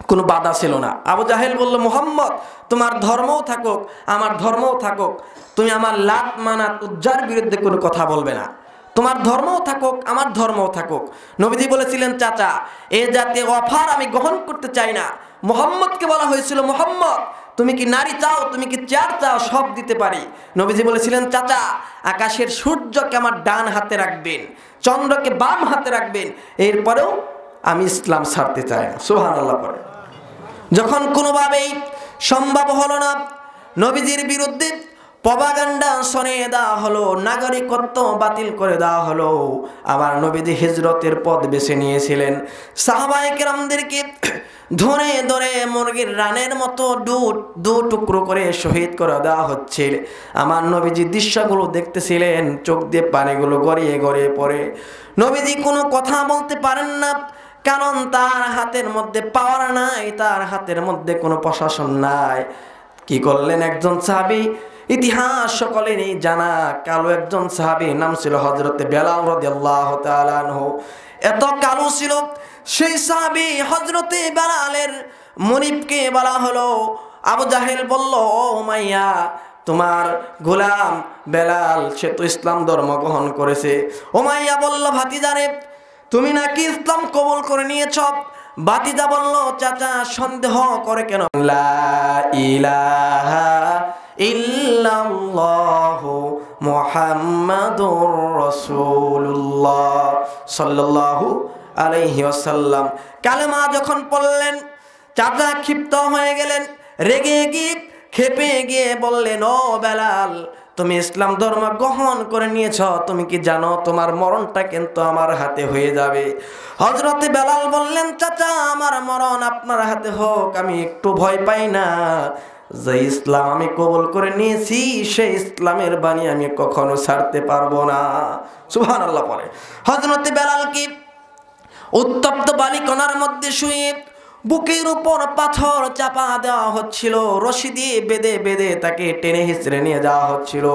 কোনো বাধা ছিল না। আবু জাহেল বলল, মুহাম্মদ তোমার ধর্মও থাকুক আমার ধর্মও থাকুক, তুমি আমার লাত মানাত উজ্জার বিরুদ্ধে কোনো কথা বলবে না। তোমার ধর্মও থাকুক আমার ধর্মও থাকুক। নবীজি বলেছিলেন, চাচা এ জাতীয় অফার আমি গ্রহণ করতে চাই না। মুহাম্মদকে বলা হয়েছিল, মুহাম্মদ তুমি কি নারী চাও, তুমি কি চেয়ার চাও, সব দিতে পারি। নবীজি বলেছিলেন, চাচা আকাশের সূর্যকে আমার ডান হাতে রাখবেন, চন্দ্রকে বাম হাতে রাখবেন, এরপরেও আমি ইসলাম ছাড়তে চাই না। সুবহানাল্লাহ পড়ে। যখন কোনোভাবেই সম্ভব হলো না নবীজির বিরুদ্ধে প্রপাগান্ডা সরিয়ে দেওয়া হলো, নাগরিকত্ব বাতিল করে দেওয়া হলো। আমার নবীজি হিজরতের পথ বেছে নিয়েছিলেন। সাহাবায়ে কেরামদেরকে ধরে ধরে মুরগির রানের মতো দু টুকরো করে শহীদ করে দেওয়া হচ্ছে। আমার নবীজি দৃশ্যগুলো দেখতেছিলেন, চোখ দিয়ে পানিগুলো গড়িয়ে গড়িয়ে পড়ে। নবীজি কোনো কথা বলতে পারেন না, কারণ তার হাতের মধ্যে পাওয়ার নাই, তার হাতের মধ্যে কোনো প্রশাসন নাই। কি করলেন একজন সাহাবী, ইতিহাস সকলেরই জানা, কালো একজন সাহাবী, নাম ছিল হযরতে বেলাল রাদিয়াল্লাহু তাআলা আনহু। এত কালো ছিল সেই সাহাবী হযরতে বেলালের মুনিবকে বলা হলো। আবু জাহেল বলল, ও উমাইয়া, তোমার গোলাম বেলাল সে তো ইসলাম ধর্ম গ্রহণ করেছে। উমাইয়া বলল, ভাতিজারে তুমি নাকি ইসলাম কবুল করে নিয়েছ? ভাতিজা বলল, চাচা সন্দেহ করে কেন? লা ইলাহা ইল্লাল্লাহু মুহাম্মাদুর রাসূলুল্লাহ সাল্লাল্লাহু আলাইহি ওয়াসাল্লাম কালেমা যখন পড়লেন, চাচা ক্ষিপ্ত হয়ে গেলেন, রেগে গিয়ে খেপে গিয়ে বললেন, ও বেলাল, তুমি ইসলাম ধর্ম গ্রহণ করে নিয়েছ, তুমি কি জানো তোমার মরণটা কিন্তু আমার হাতে হয়ে যাবে? হযরতে বেলাল বললেন, চাচা আমার মরণ আপনার হাতে হোক, আমি একটু ভয় পাই না। যে ইসলাম আমি কবুল করে নিয়েছি সেই ইসলামের বাণী আমি কখনো ছাড়তে পারবো না। সুবহানাল্লাহ পড়ে। হযরতে বেলালকে উত্তপ্ত বালিকণার মধ্যে শুয়ে বুকের উপর পাথর চাপা দেওয়া হচ্ছিল, রশি দিয়ে বেঁধে বেঁধে তাকে টেনে হিঁচড়ে নিয়ে যাওয়া হচ্ছিল।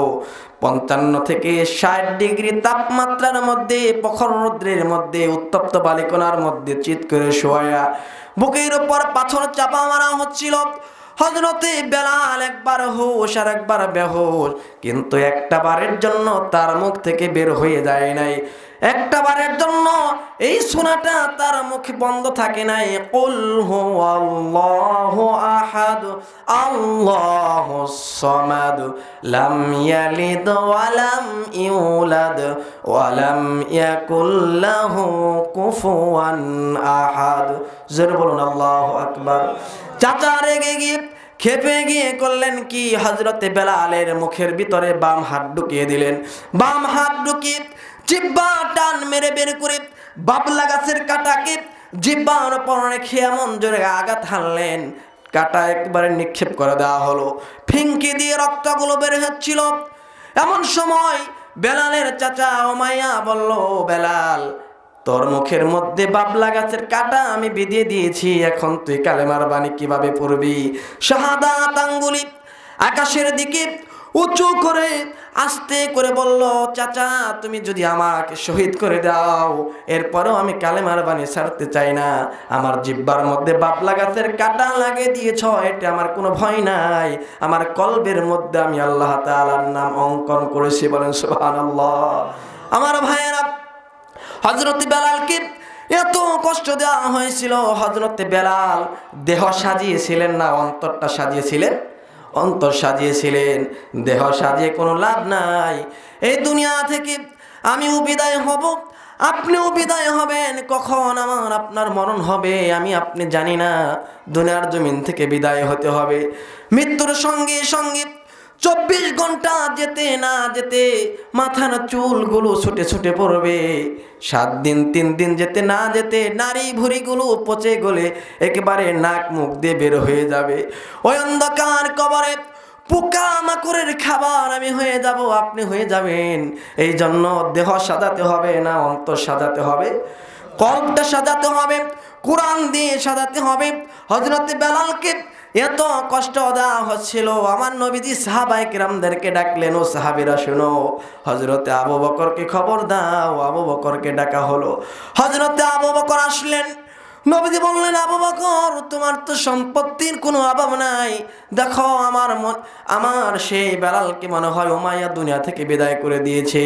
55 থেকে 60 ডিগ্রি তাপমাত্রার মধ্যে, প্রখর রৌদ্রের মধ্যে, উত্তপ্ত বালিকণার মধ্যে চিৎ করে শোয়া বুকের উপর পাথর চাপা মারা হচ্ছিল। হযরতে বেলাল একবার হুঁশ আর একবার বেহুশ, কিন্তু একটা বারের জন্য তার মুখ থেকে বের হয়ে যায় নাই। একটা বারের জন্য এই শোনাটা তার মুখে বন্ধ থাকে নাই। কুল হুয়াল্লাহু আহাদ আল্লাহুস সামাদ লাম ইয়ালিদ ওয়া লাম ইউলাদ ওয়া লাম ইয়াকুল লাহু কুফুয়ান আহাদ। জোরে বলুন আল্লাহু আকবার। চাচা রেগে গিয়ে খেপে গিয়ে করলেন কি, হযরতে বেলালের মুখের ভিতরে বাম হাত ঢুকিয়ে দিলেন। বাম হাত ঢুকিয়ে জিহ্বা টান মেরে বের করে বাবলা গাছের কাঁটাকে জিহ্বার উপর রেখে এমন জোরে আঘাত হানলেন, কাঁটা একবারে নিক্ষেপ করে দেওয়া হলো। ফিঙ্কি দিয়ে রক্তগুলো বের হচ্ছিল। এমন সময় বেলালের চাচা উমাইয়া বলল, বেলাল, তোর মুখের মধ্যে বাবলা গাছের কাঁটা আমি বিধিয়ে দিয়েছি, এখন তুই কালেমার বাণী কিভাবে পড়বি? শাহাদাত আঙ্গুলি আকাশের দিকে উঁচু করে আস্তে করে বলল, চাচা তুমি যদি আমাকে শহীদ করে দাও, এরপরেও আমি কালেমার বাণী ছাড়তে চাই না। আমার জিহ্বার মধ্যে বাবলা গাছের কাঁটা লাগিয়ে দিয়েছ, এটা আমার কোনো ভয় নাই। আমার কলবের মধ্যে আমি আল্লাহ তাআলার নাম অঙ্কন করেছি। বলেন সুবহানাল্লাহ। আমার ভাইয়েরা, হযরতে বেলালকে এত কষ্ট দেওয়া হয়েছিল। হযরতে বেলাল দেহ সাজিয়েছিলেন না, অন্তরটা সাজিয়েছিলেন? অন্তর সাজিয়েছিলেন। দেহ সাজিয়ে কোনো লাভ নাই। এই দুনিয়া থেকে আমিও বিদায় হব, আপনিও বিদায় হবেন। কখন আমার আপনার মরণ হবে আমি আপনি জানি না। দুনিয়ার জমিন থেকে বিদায় হতে হবে। মৃত্যুর সঙ্গে সঙ্গে 24 ঘন্টা যেতে না যেতে মাথার চুলগুলো ছুটে ছুটে পড়বে। 7 দিন 3 দিন যেতে না যেতে নারী ভুঁড়িগুলো পচে গলে একেবারে নাক মুখ দিয়ে বের হয়ে যাবে। ওই অন্ধকার কবরে পোকা মাকড়ের খাবার আমি হয়ে যাব, আপনি হয়ে যাবেন। এই জন্য দেহ সাজাতে হবে না, অন্তর সাজাতে হবে, কলবটা সাজাতে হবে, কোরআন দিয়ে সাজাতে হবে। হযরতে বেলালকে এত কষ্ট দেওয়া হচ্ছিল। আমার নবীজি সাহাবায়ে কেরামদেরকে ডাকলেন, ও সাহাবীরা শোনো, হযরতে আবু বকরকে খবর দাও। আবু বকরকে ডাকা হলো। হযরতে আবু বকর আসলেন। নবীজি বললেন, আবু বকর, তোমার তো সম্পত্তির কোনো অভাব নাই। দেখো আমার সেই বেলালকে মনে হয় উমাইয়া দুনিয়া থেকে বিদায় করে দিয়েছে।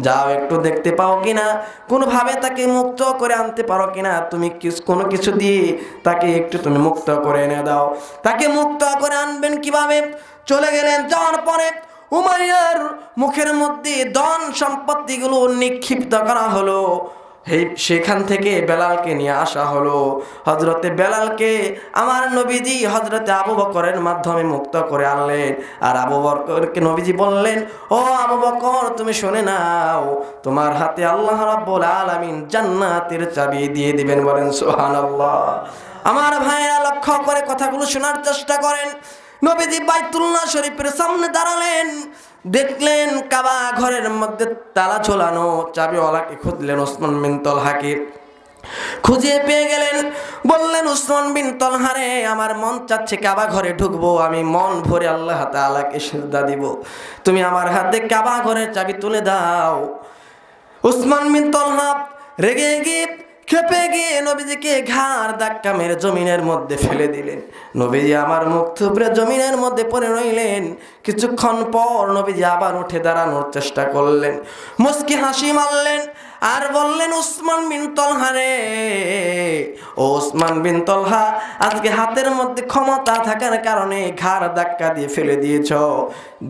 যাও একটু দেখতে পাও কিনা, কোনোভাবে তাকে মুক্ত করে আনতে পারো কিনা। তুমি কোনো কিছু দিয়ে তাকে একটু তুমি মুক্ত করে এনে দাও। তাকে মুক্ত করে আনবেন কিভাবে? চলে গেলেন। যাওয়ার পরে উমাইয়ার মুখের মধ্যে ধন সম্পত্তিগুলো নিক্ষিপ্ত করা হলো। সেখান থেকে বেলালকে নিয়ে আসা হলো। হযরতে বেলালকে আমার নবীজি হযরতে আবু বকরের মাধ্যমে মুক্ত করে আনলেন। আর আবু বকরকে নবীজি বললেন, ও আবু বকর, তুমি শুনে নাও, তোমার হাতে আল্লাহ রাব্বুল আলামিন জান্নাতের চাবি দিয়ে দিবেন। বলেন সুবহানাল্লাহ। আমার ভাইয়েরা লক্ষ্য করে কথাগুলো শোনার চেষ্টা করেন। নবীজি বাইতুল্লাহ শরীফের সামনে দাঁড়ালেন, দেখলেন কাবা ঘরের মধ্যে তালা ঝোলানো, চাবিওয়ালাকে খুঁজলেন, ওসমান বিন তলহাকে খুঁজে পেয়ে গেলেন। বললেন, উসমান বিন তলহা রে, আমার মন চাচ্ছে কাবা ঘরে ঢুকবো, আমি মন ভরে আল্লাহ তাআলাকে সিজদা দিব, তুমি আমার হাতে কাবা ঘরের চাবি তুলে দাও। উসমান বিন তলহা রেগে গিয়ে খেপে গিয়ে নবীজিকে ঘাড় ধাক্কা মেরে জমিনের মধ্যে ফেলে দিলেন। নবীজি আমার মুখ থুবড়ে জমিনের মধ্যে পড়ে রইলেন। কিছুক্ষণ পর নবীজি আবার উঠে দাঁড়ানোর চেষ্টা করলেন, মুস্কি হাসি মারলেন আর বললেন, উসমান বিন তলহা রে, ও উসমান বিন তলহা, আজকে হাতের মধ্যে ক্ষমতা থাকার কারণে ঘাড় ধাক্কা দিয়ে ফেলে দিয়েছ।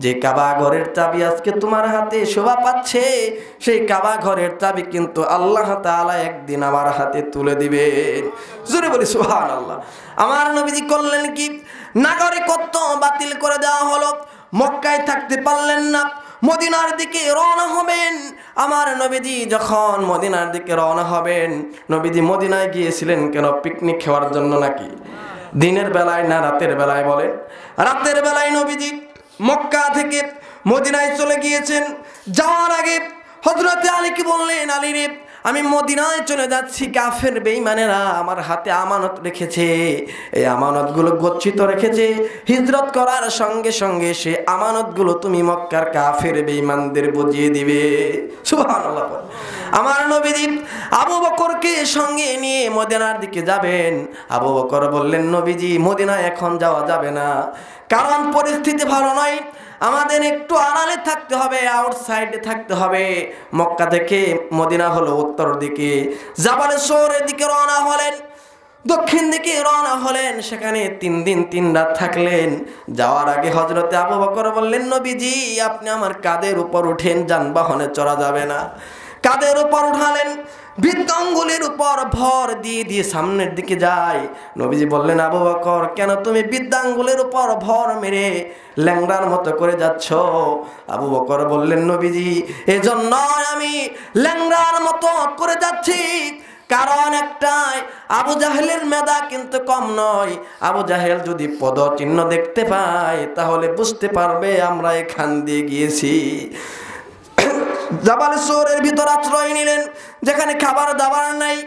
যে কাবা ঘরের চাবি আজকে তোমার হাতে শোভা পাচ্ছে, সেই কাবা ঘরের চাবি কিন্তু আল্লাহ তাআলা একদিন আমার হাতে তুলে দিবেন। জোরে বলি সুবহানাল্লাহ। আমার নবীজি করলেন কি, নাগরিকত্ব বাতিল করে দেওয়া হলো, মক্কায় থাকতে পারলেন না, মদিনার দিকে রওনা হবেন। আমার নবীজি যখন মদিনার দিকে রওনা হবেন, নবীজি মদিনায় গিয়েছিলেন কেন? পিকনিক খাওয়ার জন্য নাকি? দিনের বেলায় না রাতের বেলায়? বলেন। রাতের বেলায় নবীজি মক্কা থেকে মদিনায় চলে গিয়েছেন। যাওয়ার আগে হযরতে আলীকে বললেন, আলী রে, আমি মদিনায় চলে যাচ্ছি, কাফের বেঈমানেরা আমার হাতে আমানত রেখেছে, এই আমানতগুলো গচ্ছিত রেখেছে, হিজরত করার সঙ্গে সঙ্গে সে আমানতগুলো তুমি মক্কার কাফের বেঈমানদের বুঝিয়ে দিবে। সুবহানাল্লাহ। আমার নবীজি আবু বকরকে সঙ্গে নিয়ে মদিনার দিকে যাবেন। আবু বকর বললেন, নবীজি মদিনায় এখন যাওয়া যাবে না, কারণ পরিস্থিতি ভালো নয়, আমাদের একটু আড়ালে থাকতে হবে, আউটসাইডে থাকতে হবে। মক্কা থেকে মদিনা হলো উত্তর দিকে, জাবালে সৌরের দিকে রওনা হলেন, দক্ষিণ দিকে রওনা হলেন, সেখানে 3 দিন 3 রাত থাকলেন। যাওয়ার আগে হযরতে আবু বকর বললেন, নবীজি আপনি আমার কাঁধের উপর উঠেন, যানবাহনে চড়া যাবে না। কাঁধের উপর উঠালেন, বৃদ্ধাঙ্গুলের উপর ভর দিয়ে দিয়ে সামনের দিকে যায়। নবীজি বললেন, আবু বকর, কেন তুমি বৃদ্ধাঙ্গুলের উপর ভর মেরে ল্যাংড়ার মতো করে যাচ্ছ? আবু বকর বললেন, নবীজি এজন্য আমি ল্যাংড়ার মতো করে যাচ্ছি, কারণ একটাই, আবু জাহেলের মেধা কিন্তু কম নয়। আবু জাহেল যদি পদচিহ্ন দেখতে পায় তাহলে বুঝতে পারবে আমরা এখান দিয়ে গিয়েছি। জাবাল সৌরের ভিতর আশ্রয় নিলেন, যেখানে খাবার দাবার নাই,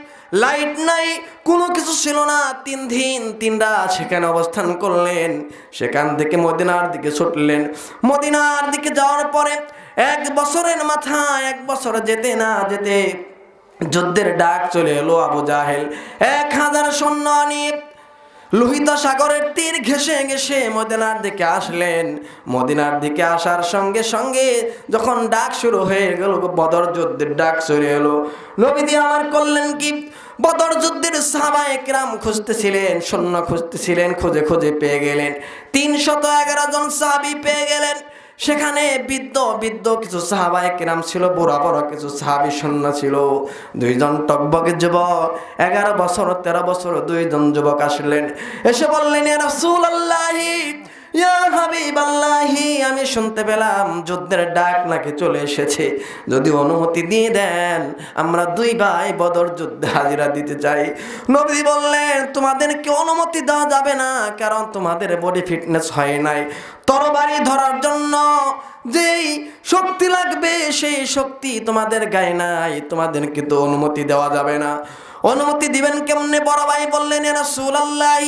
লাইট নাই, কোনো কিছু ছিল না। 3 দিন 3 রাত সেখানে অবস্থান করলেন। সেখান থেকে মদিনার দিকে ছুটলেন। মদিনার দিকে যাওয়ার পরে 1 বছরের মাথায়, 1 বছর যেতে না যেতে যুদ্ধের ডাক চলে এলো। আবু জাহেল 1000 সৈন্য নিয়ে লোহিত সাগরের তীর ঘেঁষে ঘেঁষে মদিনার দিকে আসলেন। মদিনার দিকে আসার সঙ্গে সঙ্গে যখন ডাক শুরু হয়ে গেল, বদর যুদ্ধের ডাক চলে এলো। নবীজি আমার করলেন কি, বদর যুদ্ধের সাহাবায়ে কেরাম খুঁজতেছিলেন, সৈন্য খুঁজতেছিলেন, খুঁজে খুঁজে পেয়ে গেলেন। 311 জন সাহাবী পেয়ে গেলেন। সেখানে বৃদ্ধ কিছু সাহাবায়ে কেরাম ছিল, বুড়া বড় কিছু সাহাবী সৈন্য ছিল। 2 জন টকবকে যুবক, 11 বছর 13 বছর 2 জন যুবক আসলেন। এসে বললেন, ইয়া রাসূলুল্লাহি, ইয়া হাবিবাল্লাহি, আমি শুনতে পেলাম যুদ্ধের ডাক নাকি চলে এসেছে, যদি অনুমতি দিয়ে দেন আমরা 2 ভাই বদর যুদ্ধে হাজিরা দিতে চাই। নবী বললেন, তোমাদেরকে অনুমতি দেওয়া যাবে না, কারণ তোমাদের বডি ফিটনেস হয় নাই। তরবারি ধরার জন্য যেই শক্তি লাগবে সেই শক্তি তোমাদের গায়ে নাই, তোমাদেরকে তো অনুমতি দেওয়া যাবে না। অনুমতি দিবেন কেমনে? বড় ভাই বললেন, ইয়া রাসূলুল্লাহ,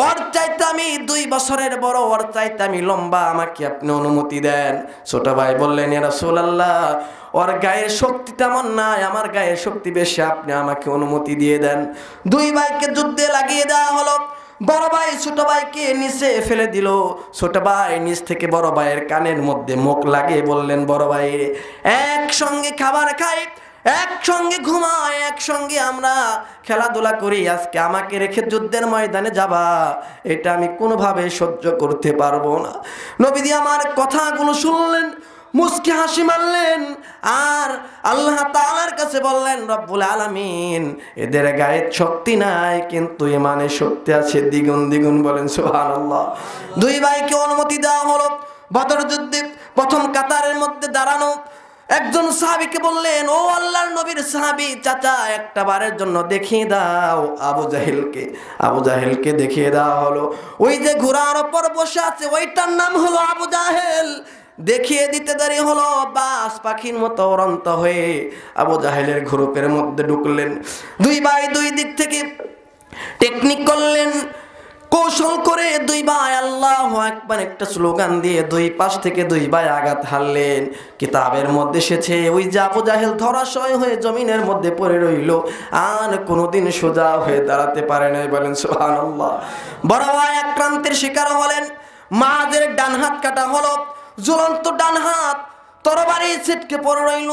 ওর চাইতে আমি 2 বছরের বড়, ওর চাইতে আমি লম্বা, আমাকে আপনি অনুমতি দেন। ছোট ভাই বললেন, ইয়া রাসূলুল্লাহ, ওর গায়ের শক্তি তেমন নাই, আমার গায়ের শক্তি বেশি, আপনি আমাকে অনুমতি দিয়ে দেন। 2 ভাইকে যুদ্ধে লাগিয়ে দেওয়া হলো। বড় ভাই ছোট ভাইকে নিচে ফেলে দিল। ছোট ভাই নিচ থেকে বড় ভাইয়ের কানের মধ্যে মুখ লাগিয়ে বললেন, বড় ভাই, একসঙ্গে খাবার খাই, একসঙ্গে ঘুমাই, একসঙ্গে আমরা খেলাধুলা করি, আজকে আমাকে রেখে যুদ্ধের ময়দানে যাবা, এটা আমি কোনোভাবে সহ্য করতে পারবো না। নবীজি আমার কথাগুলো শুনলেন, মুস্কি হাসি মারলেন আর আল্লাহ তাআলার কাছে বললেন, রব্বুল আলামিন, এদের গায়ে শক্তি নাই কিন্তু ইমানে শক্তি আছে দ্বিগুণ দ্বিগুণ। বলেন সুবহানাল্লাহ। দুই ভাইকে অনুমতি দেওয়া হলো বদর যুদ্ধে প্রথম কাতারের মধ্যে দাঁড়ানো। একজন সাহাবীকে বললেন, ও আল্লাহর নবীর সাহাবী চাচা, একটা বারের জন্য দেখিয়ে দাও আবু জাহেলকে। আবু জাহেলকে দেখিয়ে দেওয়া হলো। ওই যে ঘোড়ার উপর বসে আছে ওইটার নাম হলো আবু জাহেল। দেখিয়ে দিতে দেরি হলো, বাস পাখির মতো উড়ন্ত হয়ে আবু জাহেলের গ্রুপের মধ্যে ঢুকলেন। দুই ভাই দুই দিক থেকে টেকনিক করলেন, কৌশল করে দুই ভাই আল্লাহু আকবার একটা স্লোগান দিয়ে দুই পাশ থেকে দুই ভাই আঘাত হারলেন। কিতাবের মধ্যে এসেছে ওই যে আবু জাহেল ধরাশয় হয়ে জমিনের মধ্যে পড়ে রইল, আর কোনোদিন সোজা হয়ে দাঁড়াতে পারে নাই। বলেন সুবহানাল্লাহ। বড় ভাই আক্রান্তের শিকার হলেন, মাদের ডান হাত কাটা হলো, জ্বলন্ত ডান হাত তরবারি ছিটকে পড়ে রইল,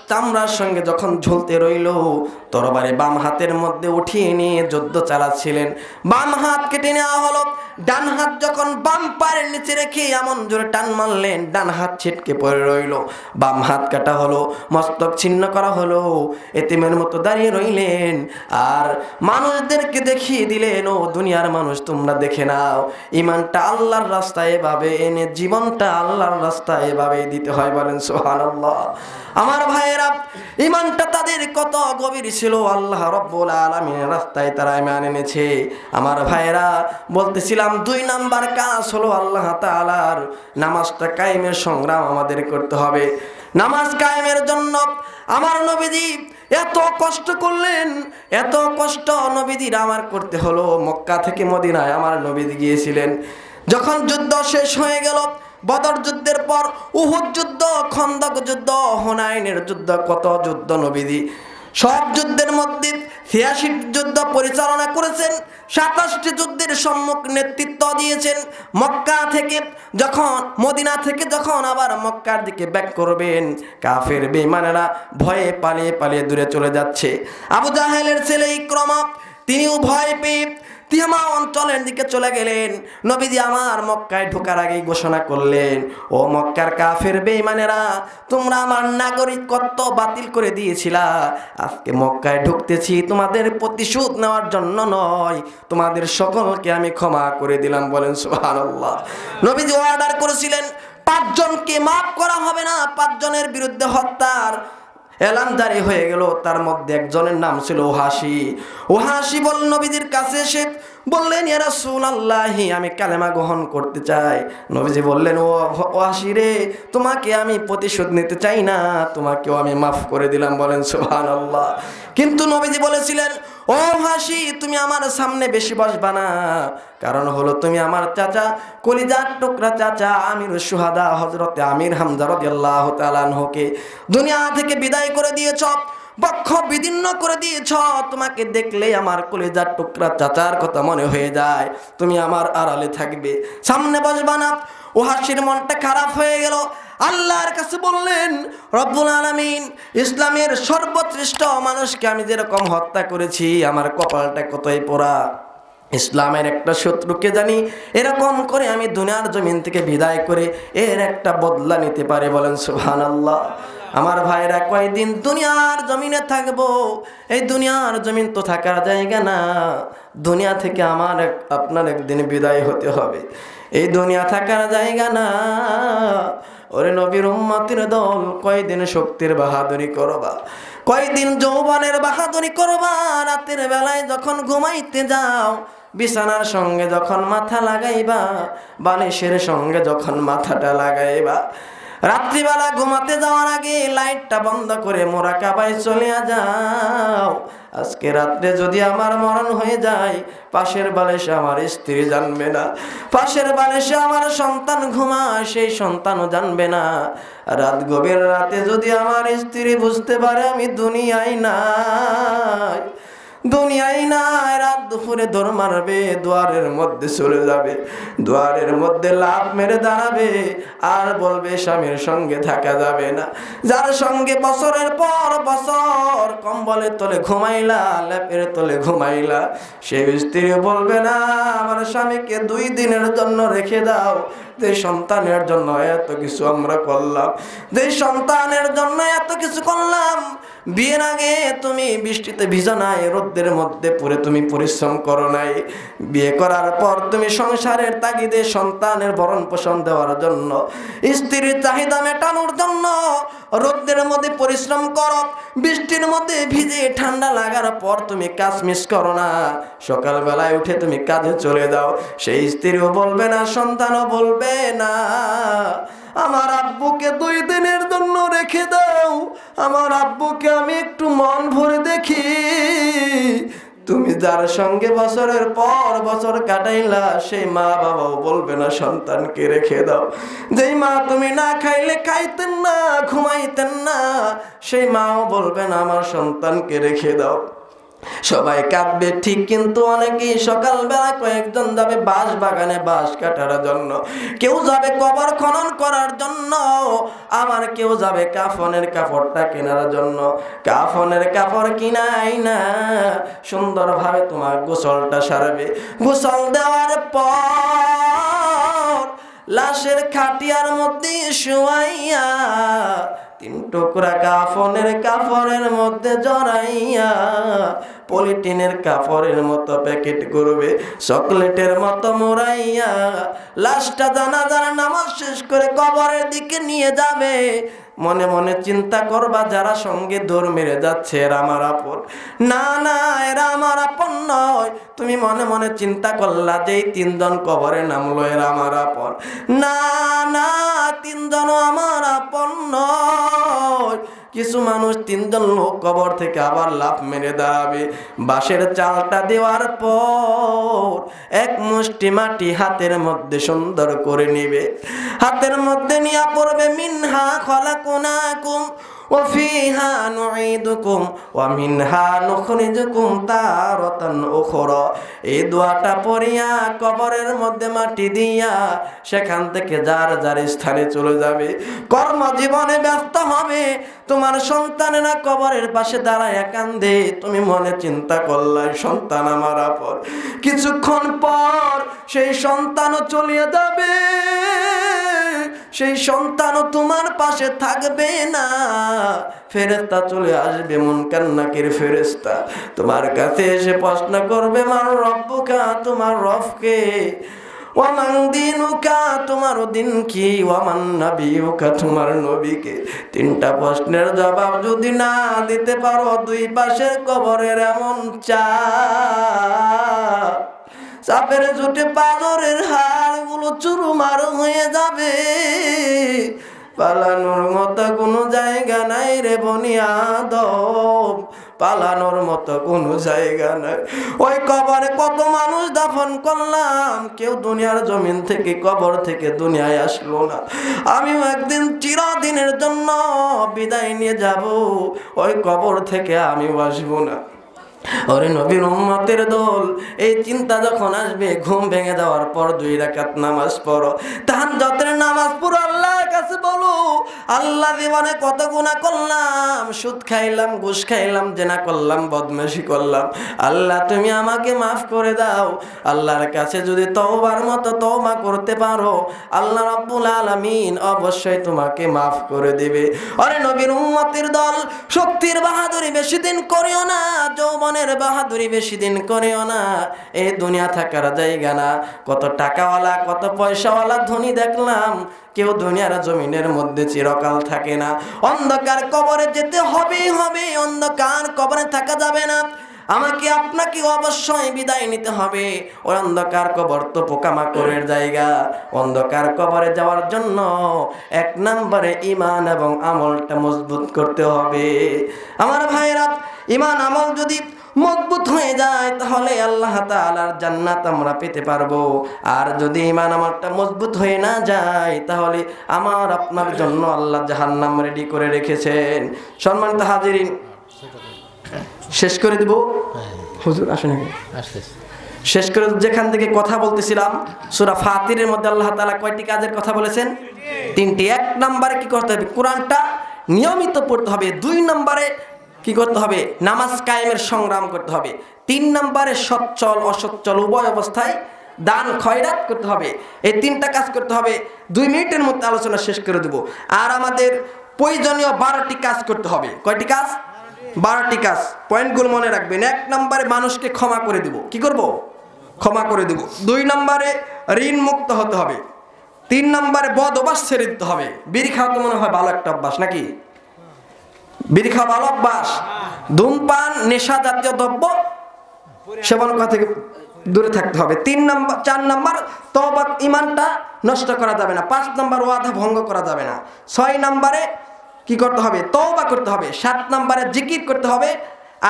চামড়ার সঙ্গে যখন ঝুলতে রইল, তরবারি বাম হাতের মধ্যে উঠিয়ে নিয়ে যুদ্ধ চালাচ্ছিলেন। বাম হাত কেটে নেওয়া হলো, ডান হাত যখন বাম পায়ের নিচে রেখে এমন জোরে টান মারলেন, ডান হাত ছিটকে পড়ে রইল। বাম হাত কাটা হলো, মস্তক ছিন্ন করা হলো, এতিমের মতো দাঁড়িয়ে রইলেন আর মানুষদেরকে দেখিয়ে দিলেন, ও দুনিয়ার মানুষ তোমরা দেখে নাও, ইমানটা আল্লাহর রাস্তায় এভাবে এনে জীবনটা আল্লাহর রাস্তায় এভাবে দিতে হয়। বলেন সুবহানাল্লাহ। আমার ভাইয়েরা, ইমানটা তাদের কত গভীর ছিল, আল্লাহ রাব্বুল আলামিনের রাস্তায় তারা ইমান এনেছে। আমার ভাইয়েরা, বলতেছিলাম 2 নাম্বার কাজ হলো আল্লাহ তাআলার নামাজটা কায়েমের সংগ্রাম আমাদের করতে হবে। নামাজ কায়েমের জন্য আমার নবীজি এত কষ্ট করলেন, এত কষ্ট নবীজির আমার করতে হলো। মক্কা থেকে মদিনায় আমার নবীজি গিয়েছিলেন। যখন যুদ্ধ শেষ হয়ে গেল, বদর যুদ্ধের পর উহুদ যুদ্ধ, খন্দক যুদ্ধ, হুনাইনের যুদ্ধ, কত যুদ্ধ নবীজি সব যুদ্ধের মধ্যে ৮৬ যুদ্ধ পরিচালনা করেছেন, ২৭টি যুদ্ধের সম্মুখ নেতৃত্ব দিয়েছেন। মক্কা থেকে যখন মদিনা থেকে যখন আবার মক্কার দিকে ব্যাক করবেন, কাফের বেঈমানেরা ভয়ে পালিয়ে পালিয়ে দূরে চলে যাচ্ছে। আবু জাহেলের ছেলে ইকরামা তিনিও ভয় পেয়ে তিহামা অঞ্চলের দিকে চলে গেলেন। নবীজি আমার মক্কায় ঢোকার আগেই ঘোষণা করলেন, ও মক্কার কাফের বেঈমানেরা, তোমরা আমার নাগরিকত্ব বাতিল করে দিয়েছিলা, আজকে মক্কায় ঢুকতেছি তোমাদের প্রতিশোধ নেওয়ার জন্য নয়, তোমাদের সকলকে আমি ক্ষমা করে দিলাম। বলেন সুবহানাল্লাহ। নবীজি অর্ডার করেছিলেন 5 জনকে মাফ করা হবে না, 5 জনের বিরুদ্ধে হত্যার এলান জারি হয়ে গেল। তার মধ্যে একজনের নাম ছিল ওহাসি। ওহাসি বললেন নবীজির কাছে এসে বললেন, ইয়া রাসূলুল্লাহ, আমি কালেমা গ্রহণ করতে চাই। নবীজি বললেন, ও ওহাসি রে, তোমাকে আমি প্রতিশোধ নিতে চাই না, তোমাকেও আমি মাফ করে দিলাম। বলেন সুবহানাল্লাহ। কিন্তু নবীজি বলেছিলেন, ও ওহাসি, তুমি আমার সামনে বেশি বসবা না, কারণ হলো তুমি আমার চাচা, কলিজার টুকরা চাচা আমিরুশ শুহাদা হযরতে আমির হামজা রাদিয়াল্লাহু তাআলা আনহুকে দুনিয়া থেকে বিদায় করে দিয়েছ, বক্ষ বিদীর্ণ করে দিয়েছ। তোমাকে দেখলে আমার কলিজার টুকরা চাচার কথা মনে হয়ে যায়, তুমি আমার আড়ালে থাকবে, সামনে বসবা না। ওহাসির মনটা খারাপ হয়ে গেল। আল্লাহর কাছে বললেন, রব্বুল আলামিন, ইসলামের সর্বশ্রেষ্ঠ মানুষকে আমি যেরকম হত্যা করেছি, আমার কপালটা কতই পোড়া, ইসলামের একটা শত্রুকে জানি এরকম করে আমি দুনিয়ার জমিন থেকে বিদায় করে এর একটা বদলা নিতে পারে। বলেন সুবহানাল্লাহ। আমার ভাইরা, কয়দিন দুনিয়ার জমিনে থাকবো? এই দুনিয়ার জমিন তো থাকার জায়গা না, দুনিয়া থেকে আপনার একদিন বিদায় হতে হবে। এই দুনিয়া থাকার জায়গা না। ওরে নবীর উম্মতের দল, কয়দিন শক্তির বাহাদুরি করবা, কয়দিন যৌবনের বাহাদুরি করবা? রাতের বেলায় যখন ঘুমাইতে যাও, বিছানার সঙ্গে যখন মাথা লাগাইবা, বালিশের সঙ্গে যখন মাথাটা লাগাইবা, রাত্রিবেলা ঘুমাতে যাওয়ার আগে লাইটটা বন্ধ করে মুরাকাবায় চলে যাও। আজকে রাত্রে যদি আমার মরণ হয়ে যায়, পাশের বালিশে আমার স্ত্রী জানবে না, পাশের বালিশে আমার সন্তান ঘুমায়, সেই সন্তানও জানবে না। রাত গভীর রাতে যদি আমার স্ত্রী বুঝতে পারে আমি দুনিয়ায় নাই, দুনিয়ায় নাই, রাত দুপুরে দৌড় মারবে, দুয়ারের মধ্যে চলে যাবে, দুয়ারের মধ্যে লাফ মেরে দাঁড়াবে আর বলবে স্বামীর সঙ্গে থাকা যাবে না। যার সঙ্গে বছরের পর বছর কম্বলের তলে ঘুমাইলা, লেপের তলে ঘুমাইলা, সেই স্ত্রী বলবে না আমার স্বামীকে 2 দিনের জন্য রেখে দাও, যে সন্তানের জন্য এত কিছু আমরা করলাম, যে সন্তানের জন্য এত কিছু করলাম, বিয়ের আগে তুমি বৃষ্টিতে ভিজা নাই, রোদের মধ্যে পড়ে তুমি পরিশ্রম করো নাই, বিয়ে করার পর তুমি সংসারের তাগিদে সন্তানের ভরণ পোষণ দেওয়ার জন্য, স্ত্রীর চাহিদা মেটানোর জন্য রোদের মধ্যে পরিশ্রম করো, বৃষ্টির মধ্যে ভিজে ঠান্ডা লাগার পর তুমি কাজ মিস করো না, সকালবেলায় উঠে তুমি কাজে চলে যাও। সেই স্ত্রীও বলবে না, সন্তানও বলবে না, আমার আব্বুকে 2 দিনের জন্য রেখে দাও, আমার আব্বুকে আমি একটু মন ভরে দেখি। তুমি যার সঙ্গে বছরের পর বছর কাটাইলা, সেই মা বাবাও বলবে না সন্তানকে রেখে দাও। যেই মা তুমি না খাইলে খাইতেন না, ঘুমাইতেন না, সেই মাও বলবে না আমার সন্তানকে রেখে দাও। সবাই কাঁদবে ঠিক, কিন্তু অনেকেই সকালবেলা কয়েকজন যাবে বাঁশ বাগানে বাঁশ কাটার জন্য, কেউ যাবে কবর খনন করার জন্য, আবার কেউ যাবে কাফনের কাপড়টা কেনার জন্য। কাফনের কাপড় কিনাই না, সুন্দরভাবে তোমার গোসলটা সারবে। গোসল দেওয়ার পর লাশের খাটিয়ার মধ্যে শোয়াইয়া 3 টুকরা কাফনের কাপড়ের মধ্যে জড়াইয়া পলিটিনের কাপড়ের মতো প্যাকেট করবে, চকলেটের মতো মোড়াইয়া লাশটা জানাজার নামাজ শেষ করে কবরের দিকে নিয়ে যাবে। মনে মনে চিন্তা করবা, যারা সঙ্গে দৌড় মেরে যাচ্ছে এরা আমার আপন না, না এরা আমার আপন নয়। তুমি মনে মনে চিন্তা করলা যে 3 জন কবরে নামলো এরা আমার আপন না, না 3 জনও আমার আপন নয়। কিছু মানুষ 3 জন লোক কবর থেকে আবার লাফ মেরে দাঁড়াবে। বাঁশের চালটা দেওয়ার পর 1 মুষ্টি মাটি হাতের মধ্যে সুন্দর করে নিবে, হাতের মধ্যে নিয়ে পড়বে মিনহা খলাকুনাকুম ওয়া ফিহা নুঈদুকুম ওয়া মিনহা নুখরিজুকুম তারাতান উখরা। এই দোয়াটা পড়িয়া কবরের মধ্যে মাটি দিয়া সেখান থেকে যার যার স্থানে চলে যাবে। কর্মজীবনে ব্যস্ত হবে, তোমার সন্তানেরা কবরের পাশে দাঁড়ায় কান্দে, তুমি মনে চিন্তা করলাই সন্তান আমার আপন। কিছুক্ষণ পর সেই সন্তানও চলে যাবে, সেই সন্তানও তোমার পাশে থাকবে না। ফেরেশতা চলে আসবে, মুনকার নাকির ফেরেশতা তোমার কাছে এসে প্রশ্ন করবে, মান রব্বুকা, তোমার রবকে, ওয়ামান দিনুকা, তোমার দিন কি, ওয়ামান নবিয়ুকা, তোমার নবীকে। 3টা প্রশ্নের জবাব যদি না দিতে পারো, 2 পাশের কবরের এমন চাপের জুটে পাথরের হাড়গুলো চুরমার হয়ে যাবে। পালানোর মতো কোনো জায়গা নাই রে বনি আদম, পালানোর মতো কোনো জায়গা নাই। ওই কবরে কত মানুষ দাফন করলাম, কেউ দুনিয়ার জমিন থেকে কবর থেকে দুনিয়ায় আসলো না। আমিও একদিন চিরদিনের জন্য বিদায় নিয়ে যাব, ওই কবর থেকে আমিও আসবো না। ওরে নবীর উম্মতের দল, এই চিন্তা যখন আসবে, ঘুম ভেঙে যাওয়ার পর 2 রাকাত নামাজ পড়ো, তাহাজ্জুদের নামাজ পড়ো, আল্লাহর কাছে বলো, আল্লাহ জীবনে কত গুনাহ করলাম, সুদ খাইলাম, ঘুষ খাইলাম, জেনা করলাম, বদমাশি করলাম, আল্লাহ তুমি আমাকে মাফ করে দাও। আল্লাহর কাছে যদি তওবার মতো তওবা করতে পারো, আল্লাহ রাব্বুল আলামিন অবশ্যই তোমাকে মাফ করে দিবে। ওরে নবীর উম্মতের দল, শক্তির বাহাদুরি বেশি দিন করিও না, যৌবনের বাহাদুরি বেশি দিন করিও না। এই দুনিয়া থাকার জায়গা না। কত টাকাওয়ালা, কত পয়সাওয়ালা ধনী দেখলাম, কেউ দুনিয়ার জমিনের মধ্যে চিরকাল থাকে না। অন্ধকার কবরে যেতে হবেই হবে, অন্ধকার কবরে থাকা যাবে না। আমাকে আপনাকে অবশ্যই বিদায় নিতে হবে। ওই অন্ধকার কবর তো পোকামাকড়ের জায়গা। অন্ধকার কবরে যাওয়ার জন্য 1 নম্বরে ঈমান এবং আমলটা মজবুত করতে হবে। আমার ভাইরা, ঈমান আমল যদি মজবুত হয়ে যায়, তাহলে আল্লাহ তাআলার জান্নাত আমরা পেতে পারবো। আর যদি ঈমান আমলটা মজবুত হয়ে না যায়, তাহলে আমার আপনার জন্য আল্লাহ জাহান্নাম রেডি করে রেখেছেন। সম্মানিত হাজিরিন, শেষ করে দিব হুজুর, আসেন শেষ করে যেখান থেকে কথা বলতেছিলাম, সূরা ফাতিরের মধ্যে আল্লাহ তাআলা কয়টি কাজের কথা বলেছেন? 3টি। 1 নম্বরে কি করতে হবে? কোরআনটা নিয়মিত পড়তে হবে। 2 নম্বরে কি করতে হবে? নামাজ কায়েমের সংগ্রাম করতে হবে। 3 নম্বরে সচ্ছল অসচ্ছল উভয় অবস্থায় দান খয়রাত করতে হবে। এই 3টা কাজ করতে হবে। 2 মিনিটের মধ্যে আলোচনা শেষ করে দেব। আর আমাদের প্রয়োজনীয় 12টি কাজ করতে হবে। কয়টি কাজ? 12টি কাজ। পয়েন্টগুলো মনে রাখবেন। 1 নম্বরে মানুষকে ক্ষমা করে দেব। কি করব? ক্ষমা করে দেব। 2 নম্বরে ঋণ মুক্ত হতে হবে। 3 নম্বরে বদ অভ্যাস ছেড়ে দিতে হবে। বিড়ি খাওয়া তো মনে হয় ভালো একটা অভ্যাস নাকি? বিড়ি খাওয়া ভালো অভ্যাস? ধূমপান নেশা জাতীয় দ্রব্য সেবন করা থেকে দূরে থাকতে হবে। 4 নম্বর তওবা, ঈমানটা নষ্ট করা যাবে না। 5 নম্বর ওয়াদা ভঙ্গ করা যাবে না। 6 নম্বরে কি করতে হবে? তওবা করতে হবে। 7 নম্বরে জিকির করতে হবে।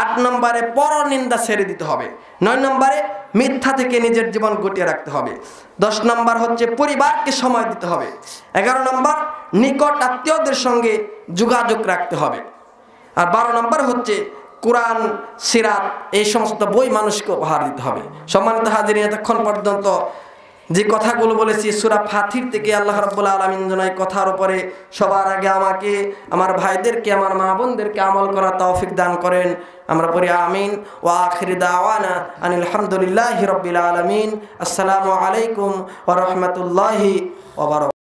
8 নম্বরে পরনিন্দা ছেড়ে দিতে হবে। 9 নম্বরে মিথ্যা থেকে নিজের জীবন গুটিয়ে রাখতে হবে। 10 নম্বর হচ্ছে পরিবারকে সময় দিতে হবে। 11 নম্বর নিকট আত্মীয়দের সঙ্গে যোগাযোগ রাখতে হবে। আর 12 নম্বর হচ্ছে কোরআন, সিরাত এই সমস্ত বই মানুষকে উপহার দিতে হবে। সম্মানিত হাজিরিন, এতক্ষণ পর্যন্ত যে কথাগুলো বলেছি সূরা ফাতির থেকে আল্লাহ রাব্বুল আলামিন যেন এই কথার উপরে সবার আগে আমাকে, আমার ভাইদেরকে, আমার মা বোনদেরকে আমল করার তৌফিক দান করেন। আমরা পড়ি আমিন। ওয়া আখিরি দাওয়ানা আনিল হামদুলিল্লাহি রাব্বিল আলামিন। আসসালামু আলাইকুম ওয়া রাহমাতুল্লাহি ওয়া বারাকাতুহু।